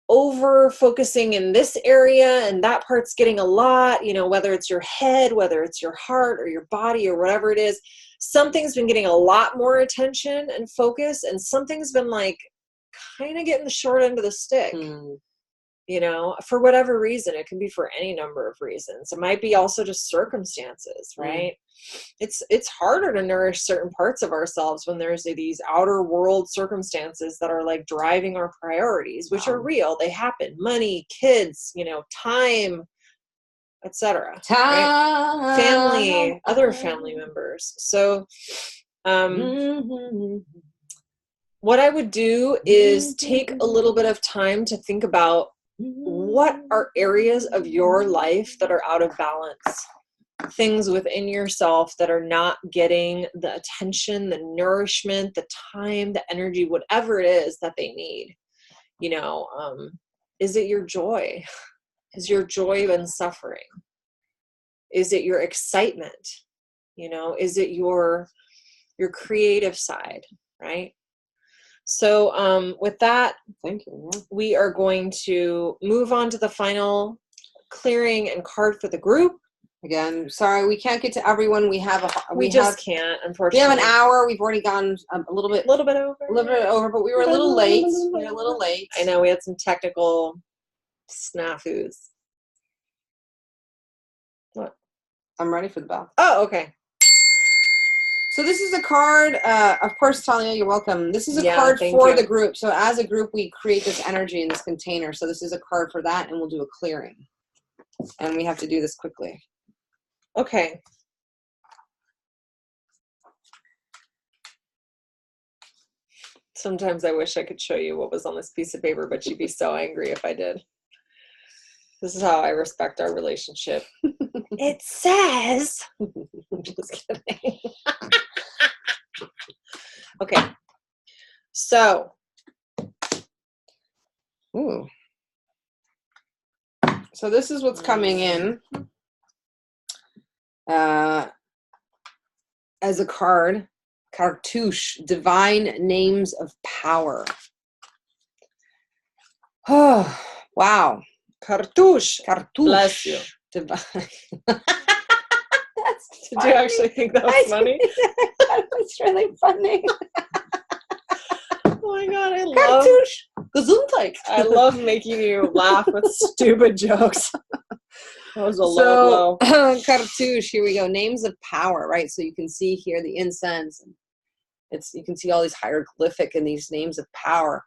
Speaker 3: over focusing in this area and that part's getting a lot, you know, whether it's your head, whether it's your heart or your body or whatever it is, something's been getting a lot more attention and focus, and something's been like kind of getting the short end of the stick. You know, for whatever reason. It can be for any number of reasons. It might be also just circumstances, right? It's harder to nourish certain parts of ourselves when there's these outer world circumstances that are like driving our priorities, which are real. They happen. Money, kids, you know, time, etc. Right? Family, other family members. So what I would do is take a little bit of time to think about what are areas of your life that are out of balance, things within yourself that are not getting the attention, the nourishment, the time, the energy, whatever it is that they need. You know, is it your joy? Is your joy been suffering? Is it your excitement? You know, is it your creative side, right? So with that,
Speaker 1: thank you.
Speaker 3: We are going to move on to the final clearing and card for the group.
Speaker 1: Again, sorry, we can't get to everyone. We
Speaker 3: just can't, unfortunately.
Speaker 1: We have an hour. We've already gone a little bit over, but we were a little late.
Speaker 3: I know, we had some technical snafus. What?
Speaker 1: I'm ready for the bell.
Speaker 3: Oh, okay.
Speaker 1: So this is a card, of course, Talia, you're welcome. This is a card for the group. So as a group, we create this energy in this container. So this is a card for that, and we'll do a clearing. And we have to do this quickly.
Speaker 3: Okay. Sometimes I wish I could show you what was on this piece of paper, but you'd be so angry if I did. This is how I respect our relationship. It says... I'm just kidding. Okay. So.
Speaker 1: Ooh. So this is what's coming in as a card. Cartouche, Divine Names of Power. Oh, wow.
Speaker 3: Cartouche.
Speaker 1: Bless you.
Speaker 3: Divine. Did you actually think that was funny?
Speaker 1: That's really funny.
Speaker 3: Oh my God, I love
Speaker 1: Cartouche. Gesundheit.
Speaker 3: I love making you laugh with stupid jokes. That was a low blow.
Speaker 1: Cartouche, here we go. Names of power, right? So you can see here the incense. You can see all these hieroglyphic and these names of power.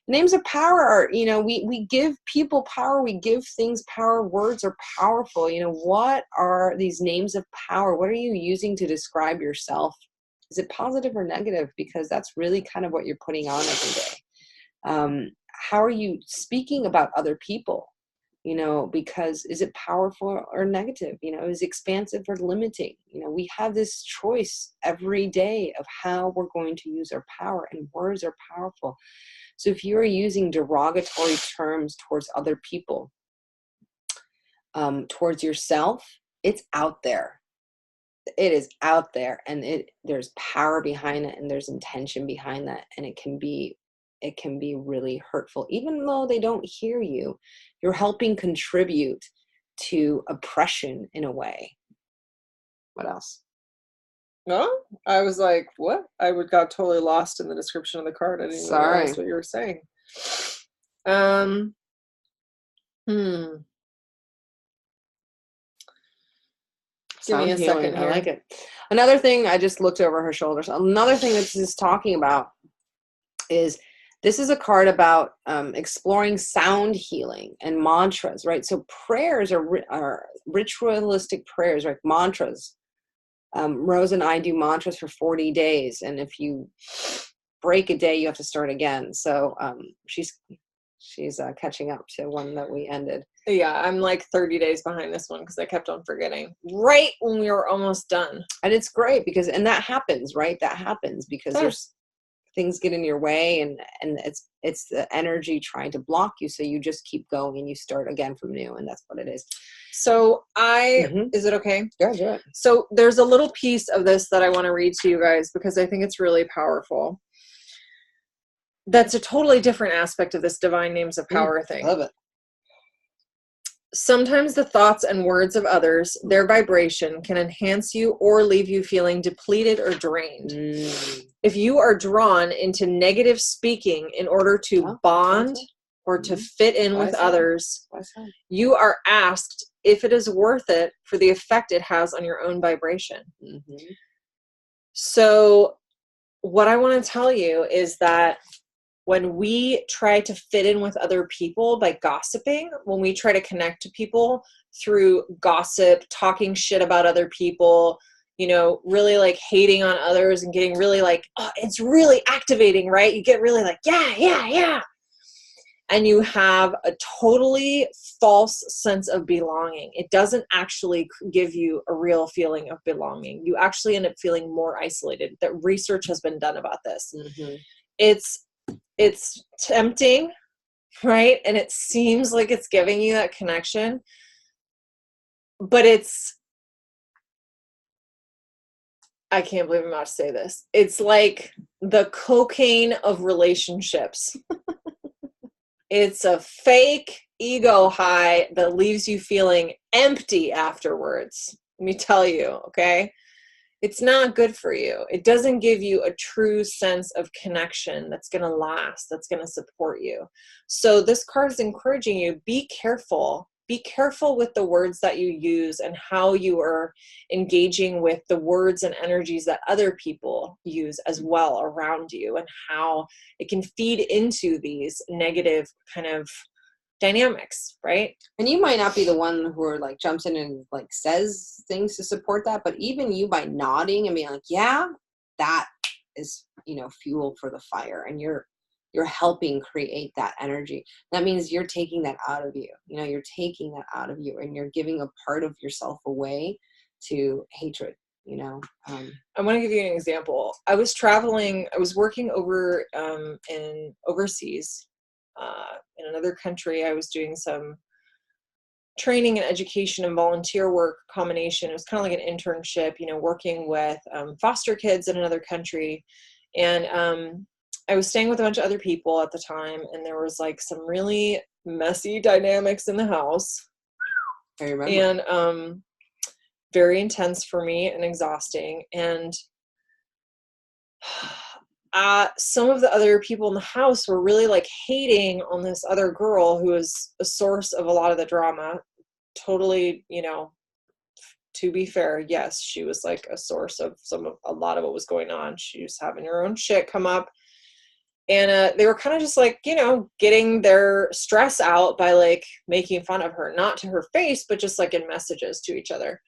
Speaker 1: Names of power are, you know, we give people power, we give things power. Words are powerful. You know, what are these names of power? What are you using to describe yourself? Is it positive or negative? Because that's really kind of what you're putting on every day. How are you speaking about other people? You know, because is it powerful or negative? You know, is it expansive or limiting? You know, we have this choice every day of how we're going to use our power, and words are powerful. So if you're using derogatory terms towards other people, towards yourself, it's out there. It is out there, and there's power behind it, and there's intention behind that, and it can be it can be really hurtful. Even though they don't hear you, you're helping contribute to oppression in a way. What else?
Speaker 3: No, I was like, what? Got totally lost in the description of the card. I didn't even realize what you were saying. Give me a second here.
Speaker 1: I like it. Another thing, I just looked over her shoulders. Another thing that this is talking about is, this is a card about exploring sound healing and mantras, right? So prayers are ritualistic prayers, right? Mantras. Rose and I do mantras for 40 days. And if you break a day, you have to start again. So she's catching up to one that we ended.
Speaker 3: Yeah, I'm like 30 days behind this one because I kept on forgetting right when we were almost done.
Speaker 1: And it's great because, and that happens, right? That happens because there's things get in your way, and it's the energy trying to block you. So you just keep going and you start again from new, and that's what it is.
Speaker 3: So is it okay?
Speaker 1: Yeah, do it.
Speaker 3: So there's a little piece of this that I want to read to you guys because I think it's really powerful. That's a totally different aspect of this divine names of power thing.
Speaker 1: Love it.
Speaker 3: Sometimes the thoughts and words of others, their vibration, can enhance you or leave you feeling depleted or drained. If you are drawn into negative speaking in order to bond or to fit in with others, you are asked if it is worth it for the effect it has on your own vibration. So what I want to tell you is that when we try to fit in with other people by gossiping, when we try to connect to people through gossip, talking shit about other people, you know, really like hating on others and getting really like, oh, it's really activating, right? You get really like, yeah. And you have a totally false sense of belonging. It doesn't actually give you a real feeling of belonging. You actually end up feeling more isolated. That research has been done about this. It's tempting, right? And it seems like it's giving you that connection, but I can't believe I'm about to say this. It's like the cocaine of relationships. It's a fake ego high that leaves you feeling empty afterwards. Let me tell you, okay? It's not good for you. It doesn't give you a true sense of connection that's going to last, that's going to support you. So this card is encouraging you, be careful. Be careful with the words that you use and how you are engaging with the words and energies that other people use as well around you, and how it can feed into these negative kind of dynamics, right?
Speaker 1: And you might not be the one who like jumps in and like says things to support that, but even you by nodding and being like, yeah, that is, you know, fuel for the fire, and you're helping create that energy. That means you're taking that out of you. You know, you're taking that out of you, and you're giving a part of yourself away to hatred, you know.
Speaker 3: I want to give you an example. I was working over in overseas, in another country. I was doing some training and education and volunteer work combination. It was kind of like an internship, you know, working with foster kids in another country. And I was staying with a bunch of other people at the time, and there was like some really messy dynamics in the house.
Speaker 1: I remember.
Speaker 3: And very intense for me and exhausting. And some of the other people in the house were really like hating on this other girl who was a source of a lot of the drama. Totally, you know, to be fair, yes, she was like a source of a lot of what was going on. She was having her own shit come up. And they were kind of just like, you know, getting their stress out by like making fun of her, not to her face, but just like in messages to each other.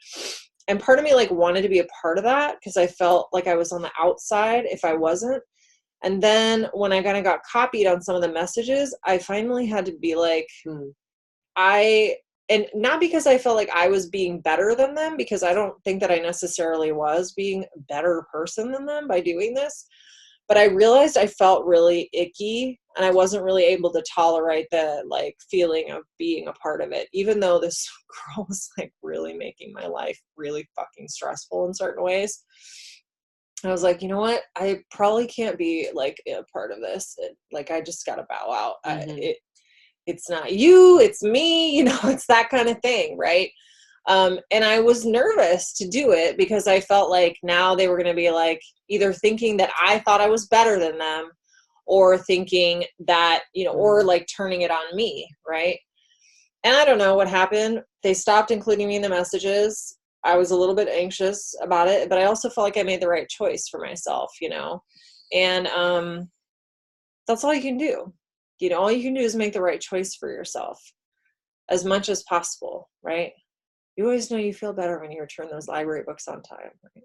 Speaker 3: And part of me like wanted to be a part of that because I felt like I was on the outside if I wasn't. And then when I kind of got copied on some of the messages, I finally had to be like, and not because I felt like I was being better than them, because I don't think that I necessarily was being a better person than them by doing this. But I realized I felt really icky, and I wasn't really able to tolerate the like feeling of being a part of it, even though this girl was like really making my life really fucking stressful in certain ways. I was like, you know what? I probably can't be like a part of this. Like, I just got to bow out. It's not you, it's me, it's that kind of thing. Right. And I was nervous to do it because I felt like now they were going to be like either thinking that I thought I was better than them or thinking that, or like turning it on me. Right. And I don't know what happened. They stopped including me in the messages. I was a little bit anxious about it, but I also felt like I made the right choice for myself, and that's all you can do. All you can do is make the right choice for yourself as much as possible, right? You always know you feel better when you return those library books on time. Right?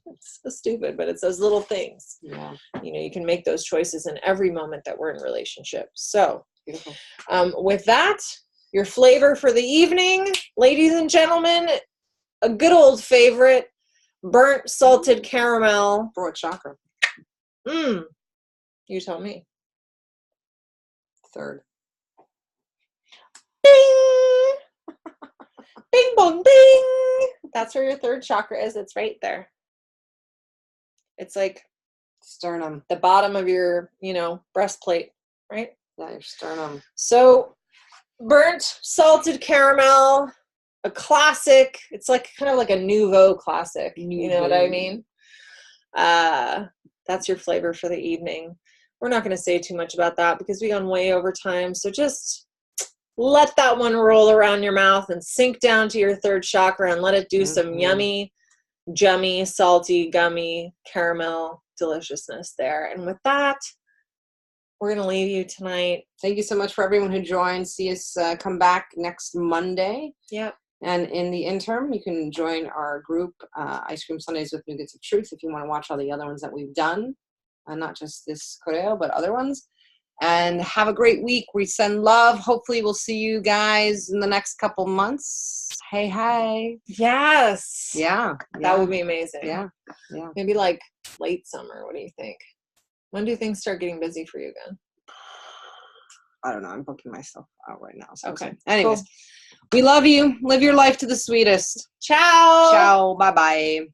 Speaker 3: It's so stupid, but it's those little things.
Speaker 1: Yeah.
Speaker 3: You can make those choices in every moment that we're in relationship. So
Speaker 1: Beautiful.
Speaker 3: With that, your flavor for the evening, ladies and gentlemen, a good old favorite, burnt salted caramel.
Speaker 1: For what chakra?
Speaker 3: You tell me.
Speaker 1: Third.
Speaker 3: Bing! Bing, bong, bing! That's where your third chakra is. It's right there. It's like
Speaker 1: sternum.
Speaker 3: The bottom of your, breastplate, right?
Speaker 1: Yeah, your sternum.
Speaker 3: So, burnt salted caramel, a classic. It's like kind of like a nouveau classic. You know what I mean? That's your flavor for the evening. We're not going to say too much about that because we gone way over time. So just let that one roll around your mouth and sink down to your third chakra and let it do some yummy, jummy, salty, gummy, caramel deliciousness there. And with that, we're going to leave you tonight.
Speaker 1: Thank you so much for everyone who joined. See us come back next Monday.
Speaker 3: Yep.
Speaker 1: And in the interim, you can join our group, Ice Cream Sundays with Nougats of Truth, if you want to watch all the other ones that we've done. Not just this Coreo, but other ones. And have a great week. We send love. Hopefully we'll see you guys in the next couple months. Hey, hi.
Speaker 3: Yes.
Speaker 1: Yeah.
Speaker 3: That would be amazing.
Speaker 1: Yeah.
Speaker 3: Maybe like late summer. What do you think? When do things start getting busy for you again?
Speaker 1: I don't know. I'm booking myself out right now. So
Speaker 3: okay.
Speaker 1: Anyways,
Speaker 3: cool.
Speaker 1: We love you. Live your life to the sweetest.
Speaker 3: Ciao.
Speaker 1: Ciao. Bye-bye.